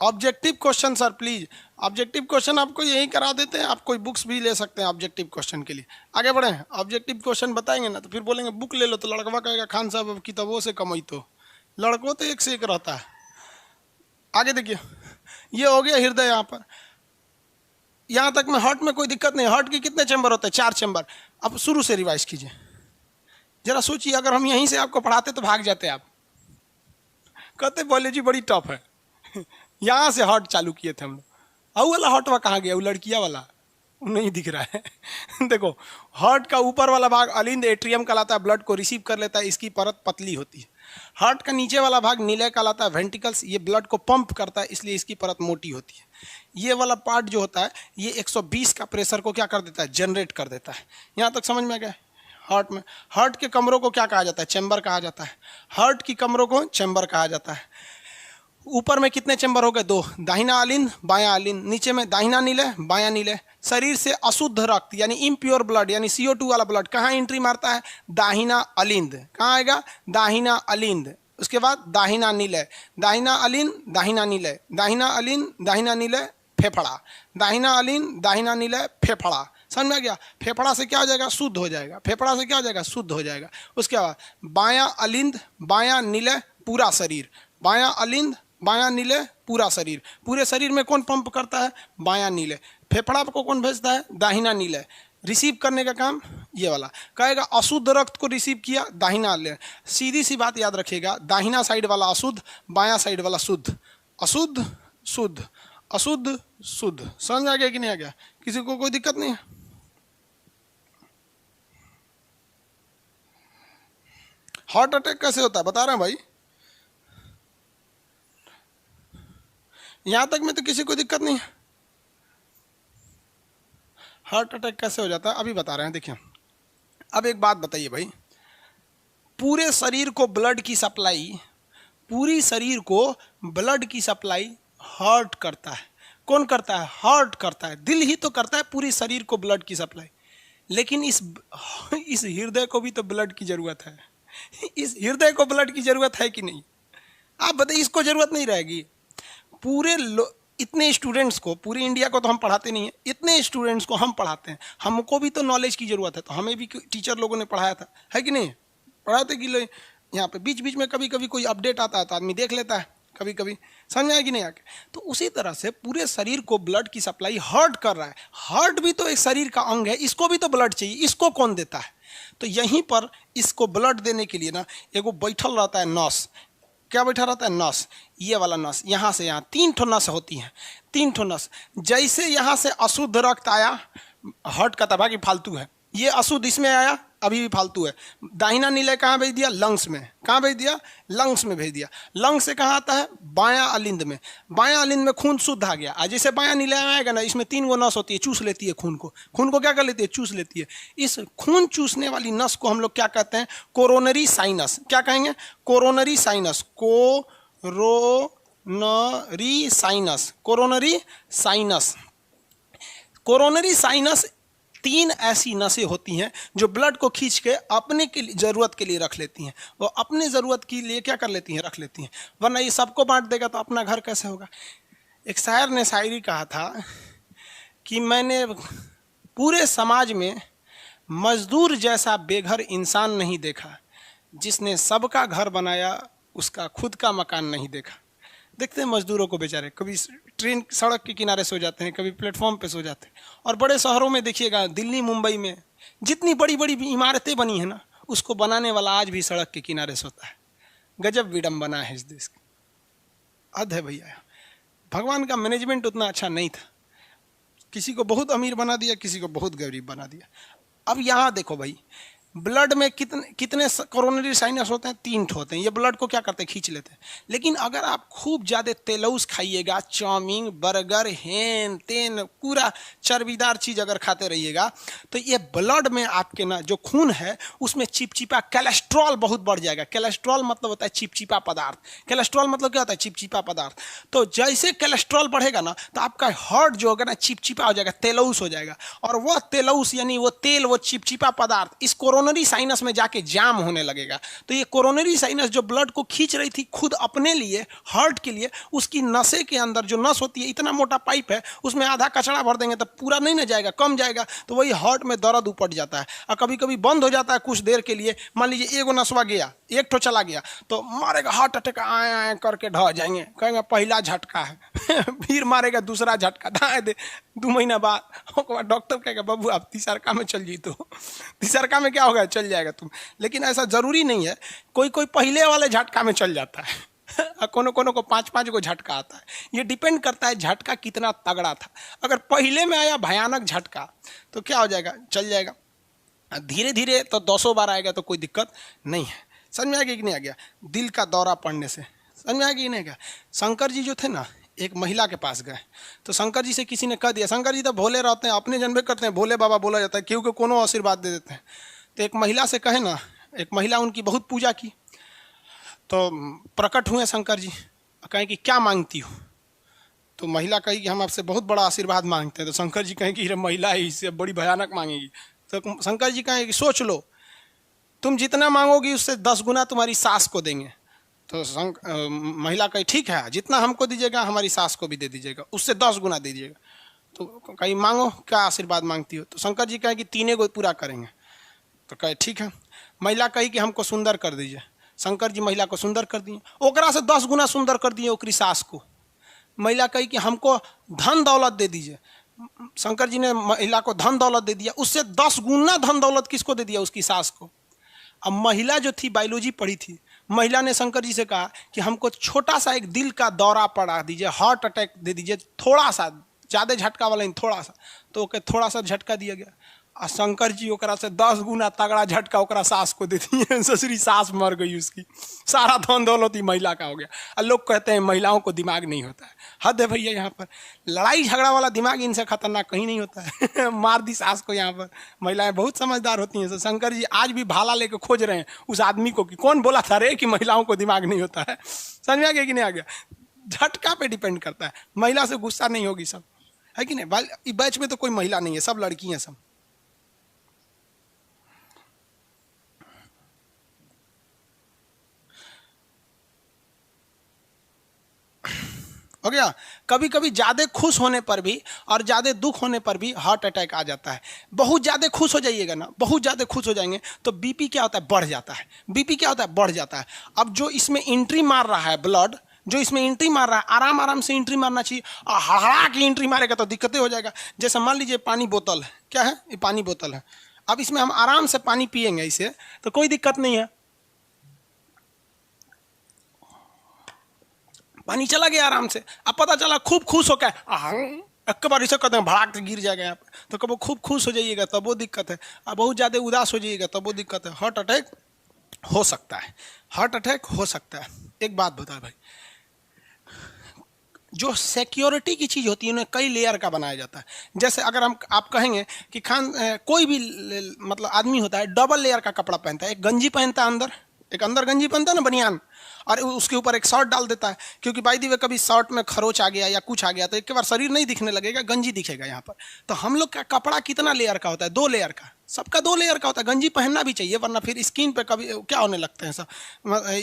Objective question sir please, objective question आपको यही करा देते हैं, आप कोई बुक्स भी ले सकते हैं ऑब्जेक्टिव क्वेश्चन के लिए। आगे बढ़े, ऑब्जेक्टिव क्वेश्चन बताएंगे ना तो फिर बोलेंगे बुक ले लो, तो लड़का कहेगा खान साहब अब किताबों से कमाई। तो लड़कों तो एक से एक रहता है। आगे देखिए, ये हो गया हृदय। यहाँ पर यहाँ तक में हार्ट में कोई दिक्कत नहीं। हार्ट के कितने चैम्बर होते हैं? 4 चैम्बर। अब शुरू से रिवाइज कीजिए, जरा सोचिए, अगर हम यहीं से आपको पढ़ाते तो भाग जाते आप, कहते बायोलॉजी बड़ी टफ है। यहाँ से हार्ट चालू किए थे हम लोग। वो वाला हार्ट वह कहाँ गया? वो लड़कियाँ वाला नहीं दिख रहा है। देखो, हार्ट का ऊपर वाला भाग अलिंद एट्रियम कहलाता है, ब्लड को रिसीव कर लेता है, इसकी परत पतली होती है। हार्ट का नीचे वाला भाग नीलय कहलाता है, वेंटिकल्स, ये ब्लड को पंप करता है, इसलिए इसकी परत मोटी होती है। ये वाला पार्ट जो होता है ये 120 का प्रेशर को क्या कर देता है? जनरेट कर देता है। यहाँ तक समझ में आ गया? हार्ट में, हार्ट के कमरों को क्या कहा जाता है? चैम्बर कहा जाता है। हार्ट की कमरों को चैम्बर कहा जाता है। ऊपर में कितने चैम्बर हो गए? 2, दाहिना अलिंद बायां अलिंद, नीचे में दाहिना नीलय बायां नीलय। शरीर से अशुद्ध रक्त यानी इम्प्योर ब्लड यानी CO2 वाला ब्लड कहाँ एंट्री मारता है? दाहिना अलिंद। कहाँ आएगा? दाहिना अलिंद। उसके बाद दाहिना नीलय, दाहिना अलिंद दाहिना नीलय, दाहिना अलिंद दाहिना नीलय, फेफड़ा, दाहिना अलिंद दाहिना नीलय, फेफड़ा। समझ में आ गया? फेफड़ा से क्या हो जाएगा? शुद्ध हो जाएगा। फेफड़ा से क्या हो जाएगा? शुद्ध हो जाएगा। उसके बाद बायां अलिंद बायां नीलय, पूरा शरीर, बायां अलिंद बायां नीलय, पूरा शरीर। पूरे शरीर में कौन पंप करता है? बायां नीलय। फेफड़ा को कौन भेजता है? दाहिना नीलय। रिसीव करने का काम ये वाला कहेगा। अशुद्ध रक्त को रिसीव किया, दाहिना नीलय। सीधी सी बात याद रखिएगा, दाहिना साइड वाला अशुद्ध, बायां साइड वाला शुद्ध। अशुद्ध शुद्ध, अशुद्ध शुद्ध। समझ आ गया कि नहीं आ गया? किसी को कोई दिक्कत नहीं है? हार्ट अटैक कैसे होता है बता रहे हैं भाई? यहां तक में तो किसी को दिक्कत नहीं है। हार्ट अटैक कैसे हो जाता है अभी बता रहे हैं। देखिए, अब एक बात बताइए भाई, पूरे शरीर को ब्लड की सप्लाई, पूरी शरीर को ब्लड की सप्लाई हार्ट करता है। कौन करता है? हार्ट करता है। दिल ही तो करता है पूरी शरीर को ब्लड की सप्लाई। लेकिन इस हृदय को भी तो ब्लड की जरूरत है। इस हृदय को ब्लड की जरूरत है कि नहीं? आप बताइए, इसको जरूरत नहीं रहेगी? पूरे इतने स्टूडेंट्स को, पूरी इंडिया को तो हम पढ़ाते नहीं है, इतने स्टूडेंट्स को हम पढ़ाते हैं, हमको भी तो नॉलेज की जरूरत है। तो हमें भी टीचर लोगों ने पढ़ाया था, है कि नहीं? पढ़ाते कि लोग यहाँ पे बीच बीच में कभी कभी कोई अपडेट आता है तो आदमी देख लेता है, कभी कभी समझ में आया कि नहीं आके? तो उसी तरह से पूरे शरीर को ब्लड की सप्लाई हार्ट कर रहा है। हार्ट भी तो एक शरीर का अंग है, इसको भी तो ब्लड चाहिए। इसको कौन देता है? तो यहीं पर इसको ब्लड देने के लिए ना एगो बैठल रहता है नस। क्या बैठा रहता है? नस। ये वाला नस, यहाँ से यहाँ 3 ठो नस होती हैं, 3 ठो नस। जैसे यहाँ से अशुद्ध रक्त आया, हार्ट का तबाह की फालतू है, ये अशुद्ध इसमें आया, अभी भी फालतू है। दाहिना निलय कहाँ भेज दिया? लंग्स में। कहाँ भेज दिया? लंग्स में भेज दिया। लंग्स से कहाँ आता है? बायां अलिंद में। बायां अलिंद में खून शुद्ध आ गया। आज जैसे बायां निलय आएगा ना, इसमें 3 गो नस होती है, चूस लेती है खून को। खून को क्या कर लेती है? चूस लेती है। इस खून चूसने वाली नस को हम लोग क्या कहते हैं? Coronary sinus. क्या कहेंगे? Coronary sinus. Coronary sinus. Coronary sinus. Coronary sinus 3 ऐसी नसें होती हैं जो ब्लड को खींच के अपने के लिए ज़रूरत के लिए रख लेती हैं। वो अपने ज़रूरत के लिए क्या कर लेती हैं? रख लेती हैं। वरना ये सबको बांट देगा तो अपना घर कैसे होगा? एक शायर ने शायरी कहा था कि मैंने पूरे समाज में मजदूर जैसा बेघर इंसान नहीं देखा, जिसने सबका घर बनाया उसका खुद का मकान नहीं देखा। देखते हैं मजदूरों को बेचारे, कभी ट्रेन सड़क के किनारे सो जाते हैं, कभी प्लेटफॉर्म पे सो जाते हैं। और बड़े शहरों में देखिएगा, दिल्ली मुंबई में जितनी बड़ी बड़ी इमारतें बनी है ना, उसको बनाने वाला आज भी सड़क के किनारे सोता है। गजब विडंबना है इस देश की। हद है भैया। भगवान का मैनेजमेंट उतना अच्छा नहीं था। किसी को बहुत अमीर बना दिया, किसी को बहुत गरीब बना दिया। अब यहाँ देखो भाई, ब्लड में कितने कोरोनरी साइनस होते हैं? 3 होते हैं। ये ब्लड को क्या करते हैं? खींच लेते हैं। लेकिन अगर आप खूब ज़्यादा तेलौस खाइएगा, चाउमीन, बर्गर, हेन तेन, पूरा चर्बीदार चीज़ अगर खाते रहिएगा, तो ये ब्लड में आपके ना जो खून है उसमें चिपचिपा कोलेस्ट्रॉल बहुत बढ़ जाएगा। कोलेस्ट्रॉल मतलब होता है चिपचिपा पदार्थ। कोलेस्ट्रॉल मतलब क्या होता है? चिपचिपा पदार्थ। तो जैसे कोलेस्ट्रॉल बढ़ेगा ना, तो आपका हार्ट जो होगा ना चिपचिपा हो जाएगा, तेलौस हो जाएगा। और वह तेलौस यानी वो तेल, वो चिपचिपा पदार्थ इस कोरोनरी साइनस में जाके जाम होने लगेगा। तो ये कोरोनरी साइनस जो ब्लड को खींच रही थी खुद अपने लिए, हार्ट के लिए, उसकी नसें के अंदर जो नस होती है, इतना मोटा पाइप है, उसमें आधा कचरा भर देंगे तो पूरा नहीं ना जाएगा, कम जाएगा। तो वही हार्ट में दर्द उपट जाता है। और कभी कभी बंद हो जाता है कुछ देर के लिए। मान लीजिए एगो नसवा गया, एक ठो चला गया, तो मारेगा हार्ट अटैक, आए आए करके ढह जाएंगे। कहेंगे पहला झटका है फिर मारेगा दूसरा झटका, दाए दे 2 महीना बाद डॉक्टर कहेगा बाबू आप तीसरका में चल जी। तो तीसरका में क्या होगा? चल जाएगा तुम। लेकिन ऐसा जरूरी नहीं है। कोई कोई पहले वाले झटका में चल जाता है कोनो कोनो को 5-5 को झटका आता है। ये डिपेंड करता है झटका कितना तगड़ा था। अगर पहले में आया भयानक झटका तो क्या हो जाएगा? चल जाएगा। धीरे धीरे तो 200 बार आएगा तो कोई दिक्कत नहीं है। समझ में आ गया कि नहीं आ गया? दिल का दौरा पड़ने से समझ में आ गया कि नहीं आ गया? शंकर जी जो थे ना, एक महिला के पास गए तो शंकर जी से किसी ने कह दिया, शंकर जी तो भोले रहते हैं, अपने जन्मे करते हैं, भोले बाबा बोला जाता है, क्योंकि कोनो आशीर्वाद दे देते हैं। तो एक महिला से कहे ना, एक महिला उनकी बहुत पूजा की, तो प्रकट हुए शंकर जी, कहें कि क्या मांगती हो? तो महिला कही कि हम आपसे बहुत बड़ा आशीर्वाद मांगते हैं। तो शंकर जी कहें कि ये महिला है, इससे बड़ी भयानक मांगेगी। तो शंकर जी कहें कि सोच लो, तुम जितना मांगोगी उससे 10 गुना तुम्हारी सास को देंगे। तो महिला कही ठीक है, जितना हमको दीजिएगा हमारी सास को भी दे दीजिएगा, उससे 10 गुना दे दीजिएगा। तो कहीं मांगो, क्या आशीर्वाद मांगती हो? तो शंकर जी कहे कि 3 को पूरा करेंगे। तो कहे ठीक है। महिला कही कि हमको सुंदर कर दीजिए। शंकर जी महिला को सुंदर कर दिए, ओकरा से 10 गुना सुंदर कर दिए ओकरी सास को। महिला कही कि हमको धन दौलत दे दीजिए। शंकर जी ने महिला को धन दौलत दे दिया, उससे 10 गुना धन दौलत किसको दे दिया? उसकी सास को। अब महिला जो थी बायोलॉजी पढ़ी थी, महिला ने शंकर जी से कहा कि हमको छोटा सा एक दिल का दौरा पड़ा दीजिए, हार्ट अटैक दे दीजिए, थोड़ा सा, ज़्यादा झटका वाला नहीं, थोड़ा सा। तो ओके थोड़ा सा झटका दिया गया। और शंकर जी ओकरा से 10 गुना तगड़ा झटका ओकरा सास को दे दिए। ससुरी सास मर गई उसकी, सारा धन दौलत ही महिला का हो गया। और लोग कहते हैं महिलाओं को दिमाग नहीं होता है। हद है भैया, यहाँ पर लड़ाई झगड़ा वाला दिमाग इनसे खतरनाक कहीं नहीं होता है। मार दी सास को। यहाँ पर महिलाएं बहुत समझदार होती हैं। तो शंकर जी आज भी भाला लेके खोज रहे हैं उस आदमी को कि कौन बोला था रे कि महिलाओं को दिमाग नहीं होता है। समझ में आ गया कि नहीं आ गया? झटका पे डिपेंड करता है। महिला से गुस्सा नहीं होगी, सब है कि नहीं? बैच में तो कोई महिला नहीं है, सब लड़की हैं सब। हो गया? कभी कभी ज़्यादा खुश होने पर भी और ज़्यादा दुख होने पर भी हार्ट अटैक आ जाता है। बहुत ज़्यादा खुश हो जाइएगा ना, बहुत ज़्यादा खुश हो जाएंगे तो बीपी क्या होता है? बढ़ जाता है। बीपी क्या होता है? बढ़ जाता है। अब जो इसमें एंट्री मार रहा है ब्लड, जो इसमें एंट्री मार रहा है, आराम आराम से एंट्री मारना चाहिए। और हड़हड़ा की एंट्री मारेगा तो दिक्कतें हो जाएगा। जैसे मान लीजिए पानी बोतल है, क्या है? ये पानी बोतल है। अब इसमें हम आराम से पानी पियेंगे इसे तो कोई दिक्कत नहीं है, पानी चला गया आराम से। अब पता चला खूब खुश हो गया, एक बार इसे कहते हैं भड़ाक से गिर जाएगा यहाँ पर, तो कब खूब खुश हो जाइएगा तब वो दिक्कत है, और बहुत ज़्यादा उदास हो जाइएगा तब वो दिक्कत है। हार्ट अटैक हो सकता है, हार्ट अटैक हो सकता है। एक बात बता भाई, जो सिक्योरिटी की चीज़ होती है उन्हें कई लेयर का बनाया जाता है। जैसे अगर आप कहेंगे कि कोई भी मतलब आदमी होता है डबल लेयर का कपड़ा पहनता है, एक गंजी पहनता है अंदर, एक अंदर गंजी पहनता है ना बनियान, और उसके ऊपर एक शर्ट डाल देता है, क्योंकि बाई दी वे कभी शर्ट में खरोच आ गया या कुछ आ गया तो एक बार शरीर नहीं दिखने लगेगा, गंजी दिखेगा यहाँ पर। तो हम लोग का कपड़ा कितना लेयर का होता है? 2 लेयर का, सबका 2 लेयर का होता है। गंजी पहनना भी चाहिए, वरना फिर स्किन पे कभी क्या होने लगते हैं, सब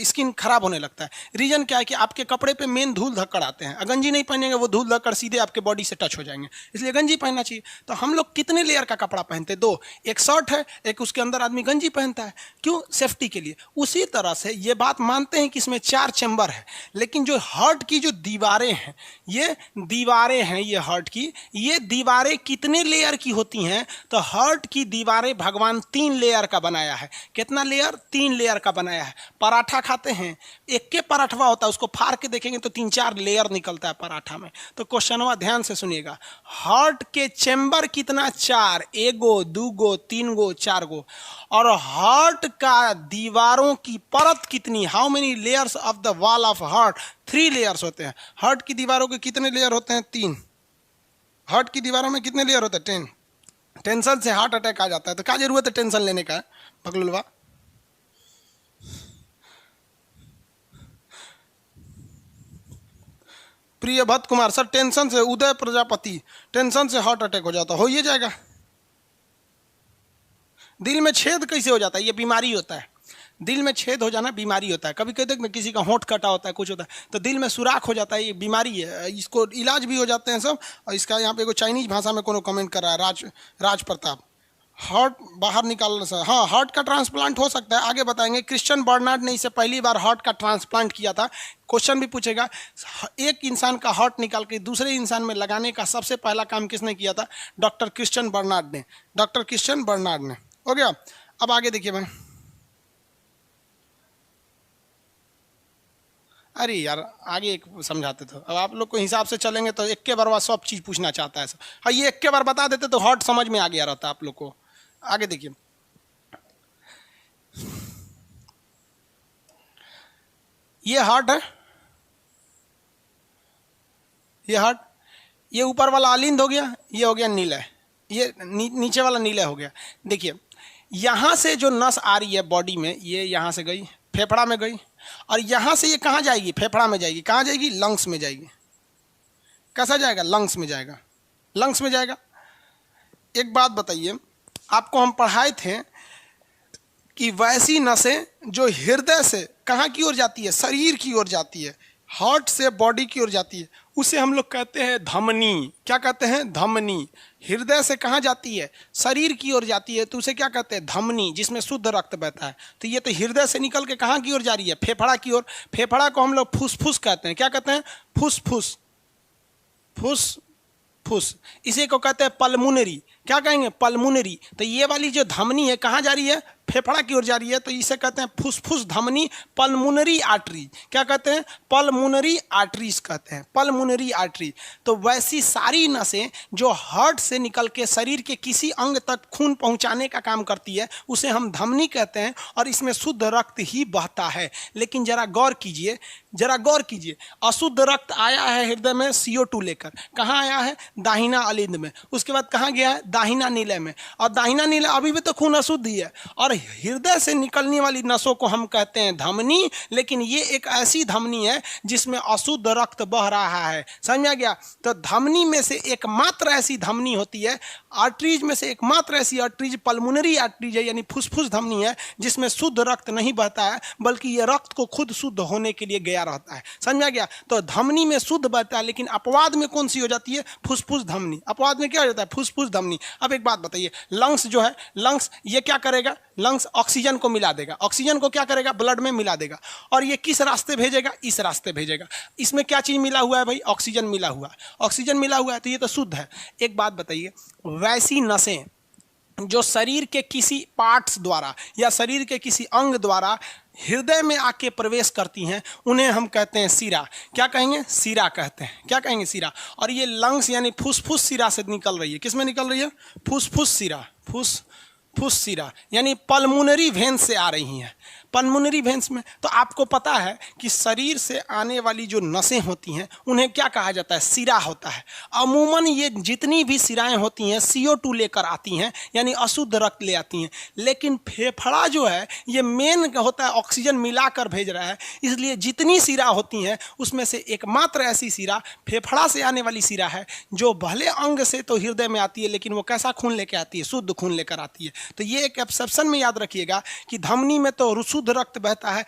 स्किन खराब होने लगता है। रीजन क्या है कि आपके कपड़े पे मेन धूल धक्कड़ आते हैं, गंजी नहीं पहनेंगे वो धूल धक्कड़ सीधे आपके बॉडी से टच हो जाएंगे, इसलिए गंजी पहनना चाहिए। तो हम लोग कितने लेयर का कपड़ा पहनते हैं? 2, एक शर्ट है, एक उसके अंदर आदमी गंजी पहनता है, क्यों? सेफ्टी के लिए। उसी तरह से ये बात मानते हैं कि इसमें 4 चैम्बर है, लेकिन जो हार्ट की जो दीवारें हैं, ये दीवारें हैं, ये हार्ट की, ये दीवारें कितने लेयर की होती हैं? तो हार्ट की दीवारें भगवान 3 लेयर का बनाया है। कितना लेयर? 3 लेयर का बनाया है। पराठा खाते हैं, एक के पराठवा होता है, उसको फाड़ के देखेंगे तो 3-4 लेयर निकलता है पराठा में। तो क्वेश्चनवा ध्यान से सुनिएगा, हार्ट के चैम्बर कितना? 4, 1 गो, 2 गो, 3 गो, 4 गो। और हार्ट का दीवारों की परत कितनी? How many layers of the wall of heart? 3 layers होते हैं। हार्ट की दीवारों के कितने लेयर होते हैं? 3। हार्ट की दीवारों में कितने लेयर होते हैं? 10। टेंशन से हार्ट अटैक आ जाता है, तो क्या जरूरत है टेंशन लेने का? पगलुलवा, प्रिय भट्ट कुमार सर, टेंशन से, उदय प्रजापति, टेंशन से हार्ट अटैक हो जाता, हो ही जाएगा। दिल में छेद कैसे हो जाता है? ये बीमारी होता है। दिल में छेद हो जाना बीमारी होता है। कभी कहते हैं किसी का होंठ कटा होता है, कुछ होता है, तो दिल में सुराख हो जाता है, ये बीमारी है। इसको इलाज भी हो जाते हैं सब। और इसका यहाँ पे कोई चाइनीज भाषा में कोनो कमेंट कर रहा है, राज प्रताप, हार्ट बाहर निकालने से, हाँ हार्ट का ट्रांसप्लांट हो सकता है, आगे बताएंगे। क्रिश्चियन बर्नार्ड ने इसे पहली बार हार्ट का ट्रांसप्लांट किया था। क्वेश्चन भी पूछेगा, एक इंसान का हार्ट निकाल के दूसरे इंसान में लगाने का सबसे पहला काम किसने किया था? डॉक्टर क्रिश्चियन बर्नार्ड ने, डॉक्टर क्रिश्चियन बर्नार्ड ने। हो गया। अब आगे देखिए भाई, अरे यार आगे एक समझाते थे, अब आप लोग को हिसाब से चलेंगे तो एक के बार सब चीज़ पूछना चाहता है। हाँ, ये एक के बार बता देते तो हार्ट समझ में आ गया रहता आप लोग को। आगे देखिए, ये हार्ट है, ये हार्ट, ये ऊपर वाला अलिंद हो गया, ये हो गया नीला, ये नीचे वाला नीला हो गया। देखिए यहाँ से जो नस आ रही है बॉडी में, ये यहाँ से गई फेफड़ा में गई, और यहाँ से ये कहाँ जाएगी? फेफड़ा में जाएगी। कहाँ जाएगी? लंग्स में जाएगी। कैसा जाएगा? लंग्स में जाएगा, लंग्स में जाएगा। एक बात बताइए, आपको हम पढ़ाए थे कि वैसी नसें जो हृदय से कहाँ की ओर जाती है? शरीर की ओर जाती है, हार्ट से बॉडी की ओर जाती है, उसे हम लोग कहते हैं धमनी। क्या कहते हैं? धमनी। हृदय से कहाँ जाती है? शरीर की ओर जाती है, तो उसे क्या कहते हैं? धमनी, जिसमें शुद्ध रक्त बहता है। तो ये तो हृदय से निकल के कहाँ की ओर जा रही है? फेफड़ा की ओर। फेफड़ा को हम लोग फुसफुस कहते हैं। क्या कहते हैं? फुसफुस, फुसफुस। इसी को कहते हैं पल्मोनरी। क्या कहेंगे? पल्मोनरी। तो ये वाली जो धमनी है कहाँ जा रही है? फेफड़ा की ओर जा रही है, तो इसे कहते हैं फुसफुस धमनी, पल्मोनरी आर्टरी। क्या कहते हैं? पल्मोनरी आर्टरीज कहते हैं, पल्मोनरी आर्टरी। तो वैसी सारी नसें जो हार्ट से निकल के शरीर के किसी अंग तक खून पहुंचाने का काम करती है, उसे हम धमनी कहते हैं, और इसमें शुद्ध रक्त ही बहता है। लेकिन जरा गौर कीजिए, जरा गौर कीजिए, अशुद्ध रक्त आया है हृदय में CO2 लेकर, कहाँ आया है? दाहिना अलिंद में। उसके बाद कहाँ गया है? दाहिना नीले में। और दाहिना नीला अभी भी तो खून अशुद्ध ही है, और हृदय से निकलने वाली नसों को हम कहते हैं धमनी। लेकिन ये एक ऐसी धमनी है जिसमें अशुद्ध रक्त बह रहा है। समझ में आ गया? तो धमनी में से एकमात्र ऐसी धमनी होती है, आर्टरीज में से एकमात्र ऐसी आर्टरीज पल्मोनरी आर्टरीज है, यानी फुसफुस धमनी है, जिसमें शुद्ध रक्त नहीं बहता है, बल्कि ये रक्त को खुद शुद्ध होने के लिए गया रहता है। समझ में आ गया? तो धमनी में शुद्ध बहता है, लेकिन अपवाद में कौन सी हो जाती है? फुसफुस धमनी। अपवाद में क्या हो जाता है? फुसफुस धमनी। अब एक बात बताइए, लंग्स जो है, लंग्स ये क्या करेगा? लंग्स ऑक्सीजन को मिला देगा। ऑक्सीजन को क्या करेगा? ब्लड में मिला देगा। और ये किस रास्ते भेजेगा? इस रास्ते भेजेगा। इसमें क्या चीज मिला हुआ है भाई? ऑक्सीजन मिला हुआ है। ऑक्सीजन मिला हुआ है, तो ये तो शुद्ध है। एक बात बताइए, वैसी नसें जो शरीर के किसी पार्ट्स द्वारा या शरीर के किसी अंग द्वारा हृदय में आके प्रवेश करती हैं, उन्हें हम कहते हैं शिरा। क्या कहेंगे? शिरा कहते हैं। क्या कहेंगे? शिरा। और ये लंग्स यानी फुसफुस शिरा से निकल रही है। किस में निकल रही है? फुसफुस शिरा। फुस शिरा यानी पल्मोनरी वेन्स से आ रही हैं। पल्मोनरी वेन्स में तो आपको पता है कि शरीर से आने वाली जो नसें होती हैं उन्हें क्या कहा जाता है? शिरा होता है। अमूमन ये जितनी भी शिराएं होती हैं CO2 लेकर आती हैं, यानी अशुद्ध रक्त ले आती हैं। लेकिन फेफड़ा जो है ये मेन होता है, ऑक्सीजन मिलाकर भेज रहा है। इसलिए जितनी शिरा होती हैं उसमें से एकमात्र ऐसी शिरा फेफड़ा से आने वाली शिरा है जो भले अंग से तो हृदय में आती है, लेकिन वो कैसा खून लेकर आती है? शुद्ध खून लेकर आती है। तो ये एक एक्सेप्शन में याद रखिएगा कि धमनी में तो शुद्ध रक्त बहता है।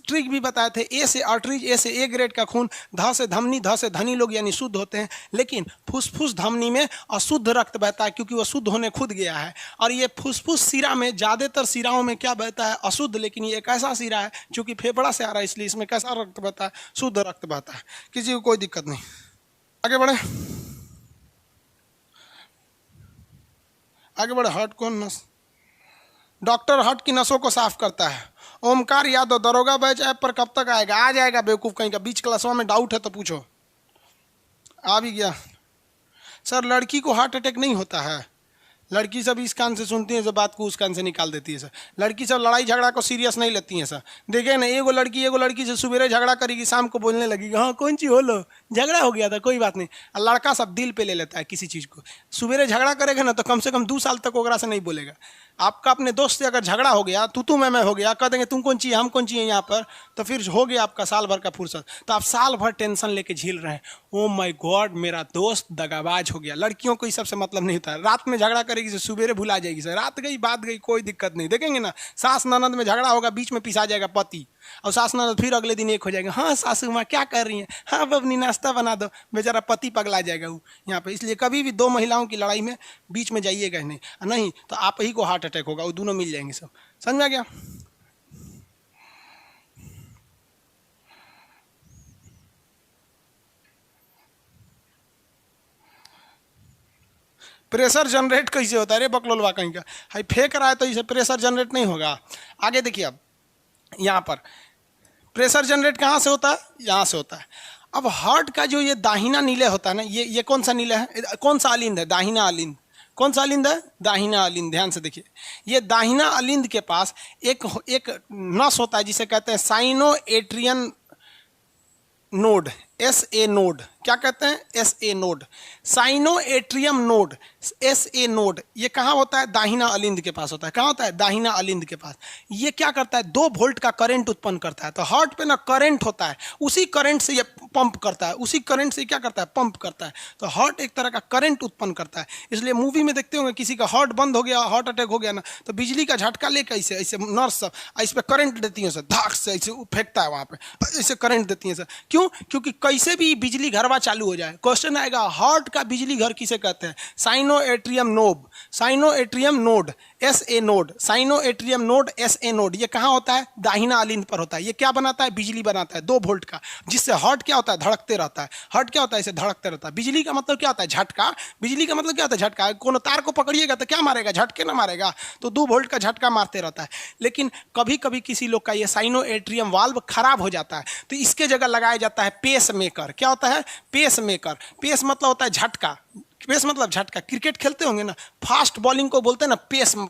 ट्रिक भी बताए थे, ए से आर्टरीज, ए से ए ग्रेड का खून, ध से धमनी, ध से धनी लोग यानी शुद्ध होते हैं। लेकिन फुसफुस धमनी में अशुद्ध रक्त बहता है क्योंकि वो शुद्ध होने खुद गया है। और ये फुसफुस शिरा में ज्यादातर शिराओं में क्या बहता है? अशुद्ध। लेकिन ये एक ऐसा शिरा है चूंकि फेफड़ा से आ रहा है इसलिए इसमें कैसा रक्त बहता है? शुद्ध रक्त बहता है। किसी को कोई दिक्कत नहीं। आगे बढ़े, आगे बढ़े। हार्ट कौन नस? डॉक्टर हार्ट की नसों को साफ करता है। ओमकार यादव, दरोगा बैच ऐप पर कब तक आएगा? आ जाएगा बेवकूफ़ कहीं का। बीच क्लासों में डाउट है तो पूछो। आ भी गया। सर लड़की को हार्ट अटैक नहीं होता है? लड़की सब इस कान से सुनती है, सब बात को उस कान से निकाल देती है सर। लड़की सब लड़ाई झगड़ा को सीरियस नहीं लेती है सर। देखे ना, एगो लड़की से सुबह झगड़ा करेगी, शाम को बोलने लगेगी हाँ कौन चीज़ हो लो, झगड़ा हो गया था कोई बात नहीं। और लड़का सब दिल पे ले लेता है किसी चीज़ को। सुबह झगड़ा करेगा ना तो कम से कम 2 साल तक ओकरा से नहीं बोलेगा। आपका अपने दोस्त से अगर झगड़ा हो गया, तू मैं हो गया, कह देंगे तुम कौन चाहिए, हम कौन चाहिए यहाँ पर, तो फिर हो गया आपका साल भर का फुर्सत। तो आप साल भर टेंशन लेके झील रहे हैं। ओ माय गॉड, मेरा दोस्त दगाबाज हो गया। लड़कियों को इस सबसे मतलब नहीं होता। रात में झगड़ा करेगी सर, सुबेरे भुला जाएगी सर। रात गई बात गई, कोई दिक्कत नहीं। देखेंगे ना, सास ननद में झगड़ा होगा, बीच में पिसा जाएगा पति, और सास ननद फिर अगले दिन एक हो जाएगा। हाँ सासू माँ क्या कर रही हैं? हाँ बबनी नाश्ता बना दो। बेचारा पति पगला जाएगा वो यहाँ पे। इसलिए कभी भी 2 महिलाओं की लड़ाई में बीच में जाइएगा नहीं तो आप ही को हार्ट अटैक होगा। वो दोनों मिल जाएंगे सब। समझ में आ गया? प्रेशर जनरेट कैसे होता है? अरे बकलोलवा कहीं का, हाई फेंक रहा है तो इसे प्रेशर जनरेट नहीं होगा। आगे देखिए, अब यहाँ पर प्रेशर जनरेट कहाँ से होता है? यहाँ से होता है। अब हार्ट का जो ये दाहिना नीले होता है ना, ये कौन सा नीले है? कौन सा अलिंद है? दाहिना अलिंद। कौन सा अलिंद है? दाहिना अलिंद। ध्यान से देखिए, ये दाहिना अलिंद के पास एक नस होता है जिसे कहते हैं sino atrial node, SA node. क्या कहते हैं? SA node, sino atrium node, SA node. ये कहाँ होता है? दाहिना अलिंद के पास होता है। कहाँ होता है? दाहिना अलिंद के पास। ये क्या करता है? 2 वोल्ट का करंट उत्पन्न करता है। तो हार्ट पे ना करंट होता है, उसी करंट से ये पंप करता है, उसी करंट से क्या करता है? पंप करता है। तो हार्ट एक तरह का करंट उत्पन्न करता है। इसलिए मूवी में देखते होंगे किसी का हार्ट बंद हो गया, हार्ट अटैक हो गया ना, तो बिजली का झटका लेकर ऐसे नर्स सब इस पर करंट देती है सर, धाक से ऐसे फेंकता है वहाँ पे, ऐसे करंट देती है सर। क्यों? क्योंकि कैसे भी बिजली घर चालू हो जाए। क्वेश्चन आएगा हार्ट का बिजली घर किसे कहते हैं? Sino atrium node, sino atrium node, SA node, sino atrium node, SA node. ये कहाँ होता है? दाहिना अलिंद पर होता है। ये क्या बनाता है? बिजली बनाता है 2 वोल्ट का, जिससे हार्ट क्या होता है? धड़कते रहता है। हार्ट क्या होता है? इसे धड़कते रहता है। बिजली का मतलब क्या होता है? झटका। बिजली का मतलब क्या होता है? झटका। कोनो तार को पकड़िएगा तो क्या मारेगा? झटके ना मारेगा, तो 2 वोल्ट का झटका मारते रहता है। लेकिन कभी कभी किसी लोग का ये साइनो एट्रियम वाल्व खराब हो जाता है, तो इसके जगह लगाया जाता है पेस मेकर। क्या होता है? Pace maker. पेस मतलब होता है झटका। पेस मतलब झटका। क्रिकेट खेलते होंगे ना, फास्ट बॉलिंग को बोलते हैं ना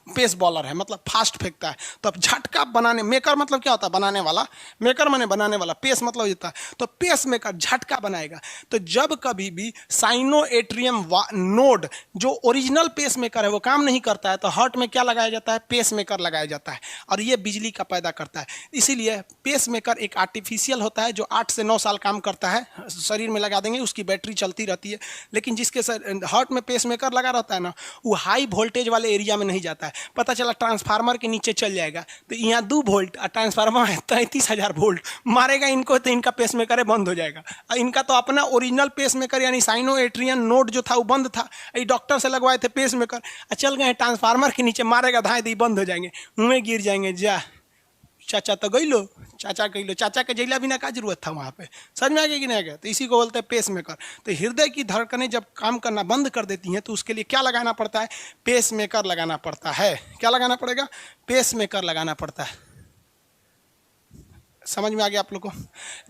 पेस बॉलर है, मतलब फास्ट फेंकता है। तो अब झटका बनाने, मेकर मतलब क्या होता है? बनाने वाला। मेकर माने बनाने वाला, पेस मतलब होता है। तो पेस मेकर झटका बनाएगा। तो जब कभी भी साइनो एट्रियम नोड जो ओरिजिनल पेस मेकर है वो काम नहीं करता है, तो हार्ट में क्या लगाया जाता है? पेस मेकर लगाया जाता है, और ये बिजली का पैदा करता है। इसीलिए पेस मेकर एक आर्टिफिशियल होता है जो 8 से 9 साल काम करता है। शरीर में लगा देंगे, उसकी बैटरी चलती रहती है। लेकिन जिसके हार्ट में पेस मेकर लगा रहता है ना, वो हाई वोल्टेज वाले एरिया में नहीं जाता है। पता चला ट्रांसफार्मर के नीचे चल जाएगा, तो यहाँ 2 वोल्ट और ट्रांसफार्मर है 33,000 वोल्ट, मारेगा इनको तो इनका पेस मेकर बंद हो जाएगा। इनका तो अपना ओरिजिनल पेस मेकर यानी साइनो एट्रियन नोड जो था वो बंद था। ये डॉक्टर से लगवाए थे पेस मेकर, चल गए ट्रांसफार्मर के नीचे, मारेगा धाए दी बंद हो जाएंगे, मुँह गिर जाएंगे। जा चाचा तो गई लो, चाचा कही लो, चाचा के जैला बिना का जरूरत था वहाँ पे। समझ में आ गया कि नहीं आ गया? तो इसी को बोलते हैं पेस मेकर। तो हृदय की धड़कनें जब काम करना बंद कर देती हैं तो उसके लिए क्या लगाना पड़ता है? पेस मेकर लगाना पड़ता है। क्या लगाना पड़ेगा? पेस मेकर लगाना पड़ता है। समझ में आ गया आप लोग को?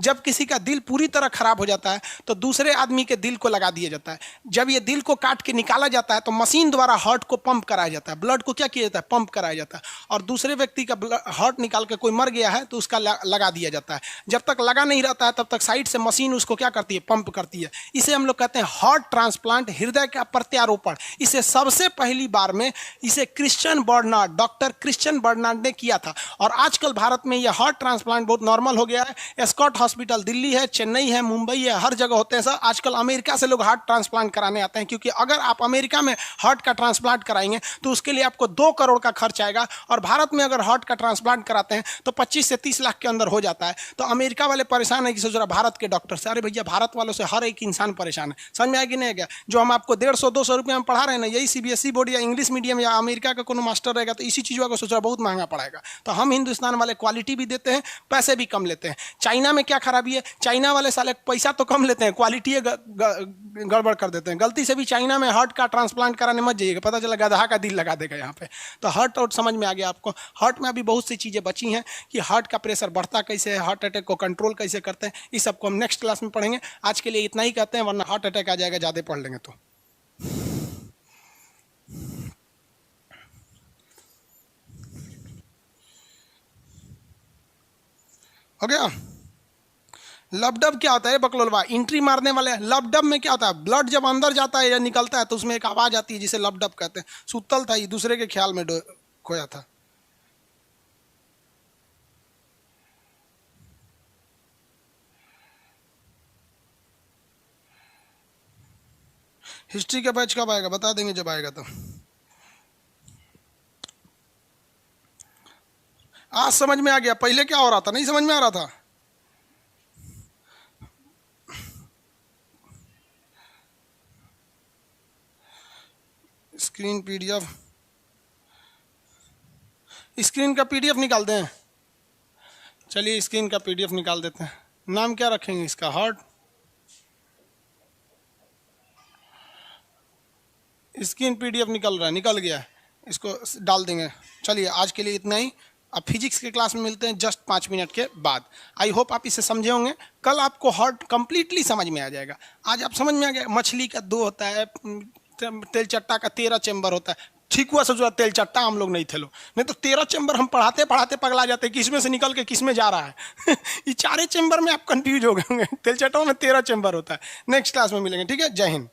जब किसी का दिल पूरी तरह खराब हो जाता है तो दूसरे आदमी के दिल को लगा दिया जाता है। जब ये दिल को काट के निकाला जाता है तो मशीन द्वारा हार्ट को पंप कराया जाता है, ब्लड को क्या किया जाता है? पंप कराया जाता है। और दूसरे व्यक्ति का हार्ट निकाल के कोई मर गया है तो उसका लगा दिया जाता है। जब तक लगा नहीं रहता है तब तक साइड से मशीन उसको क्या करती है? पंप करती है। इसे हम लोग कहते हैं हार्ट ट्रांसप्लांट, हृदय का प्रत्यारोपण। इसे सबसे पहली बार में इसे Christian Barnard, doctor Christian Barnard ने किया था। और आजकल भारत में यह हार्ट ट्रांसप्लांट बहुत नॉर्मल हो गया है। स्कॉट हॉस्पिटल दिल्ली है, चेन्नई है, मुंबई है, हर जगह होते हैं सर। आजकल अमेरिका से लोग हार्ट ट्रांसप्लांट कराने आते हैं, क्योंकि अगर आप अमेरिका में हार्ट का ट्रांसप्लांट कराएंगे तो उसके लिए आपको 2 करोड़ का खर्च आएगा। और भारत में अगर हार्ट का ट्रांसप्लांट कराते हैं तो 25 से 30 लाख के अंदर हो जाता है। तो अमेरिका वाले परेशान है कि सोच रहा भारत के डॉक्टर से। अरे भैया, भारत वालों से हर एक इंसान परेशान है। समझ में आएगी नहीं? गया जो हम आपको 150-200 रुपये में पढ़ा रहे हैं ना, यही सीबीएसई बोर्ड या इंग्लिश मीडियम या अमेरिका का कोनो मास्टर रहेगा तो इसी चीज़ों को सोच रहा बहुत महंगा पड़ेगा। तो हम हिंदुस्तान वाले क्वालिटी भी देते हैं, पैसे भी कम लेते हैं। चाइना में क्या खराबी है? चाइना वाले साले पैसा तो कम लेते हैं, क्वालिटी गड़बड़ कर देते हैं। गलती से भी चाइना में हार्ट का ट्रांसप्लांट कराने मत जाइएगा, पता चला गधा का दिल लगा देगा यहाँ पे। तो हार्ट और समझ में आ गया आपको? हार्ट में अभी बहुत सी चीज़ें बची हैं कि हार्ट का प्रेशर बढ़ता कैसे है, हार्ट अटैक को कंट्रोल कैसे करते हैं, इस सबको हम नेक्स्ट क्लास में पढ़ेंगे। आज के लिए इतना ही कहते हैं, वरना हार्ट अटैक आ जाएगा ज़्यादा पढ़ लेंगे तो। हो गया? लबडब क्या होता है बकलोलवा? एंट्री मारने वाले। लबडब में क्या होता है? ब्लड जब अंदर जाता है या निकलता है तो उसमें एक आवाज आती है जिसे लबडब कहते हैं। सुतल था, ये दूसरे के ख्याल में खोया था। हिस्ट्री का बैच कब आएगा? बता देंगे जब आएगा तो। आज समझ में आ गया, पहले क्या हो रहा था नहीं समझ में आ रहा था। स्क्रीन पीडीएफ, स्क्रीन का पीडीएफ निकालते हैं। चलिए स्क्रीन का पीडीएफ निकाल देते हैं। नाम क्या रखेंगे इसका? हार्ट। स्क्रीन पीडीएफ निकल रहा है, निकल गया है, इसको डाल देंगे। चलिए आज के लिए इतना ही। अब फिजिक्स के क्लास में मिलते हैं जस्ट 5 मिनट के बाद। आई होप आप इसे समझे होंगे। कल आपको हार्ट कंप्लीटली समझ में आ जाएगा। आज आप समझ में आ गया मछली का 2 होता है, तेलचट्टा का 13 चैम्बर होता है। ठीक हुआ सोचो तेलचट्टा हम लोग नहीं थे लोग, नहीं तो 13 चैम्बर हम पढ़ाते पढ़ाते पगला जाते किस में से निकल के किस में जा रहा है। ये 4 चैम्बर में आप कंफ्यूज हो गए होंगे। तेलचट्टा में 13 चैम्बर होता है। नेक्स्ट क्लास में मिलेंगे, ठीक है? जय हिंद।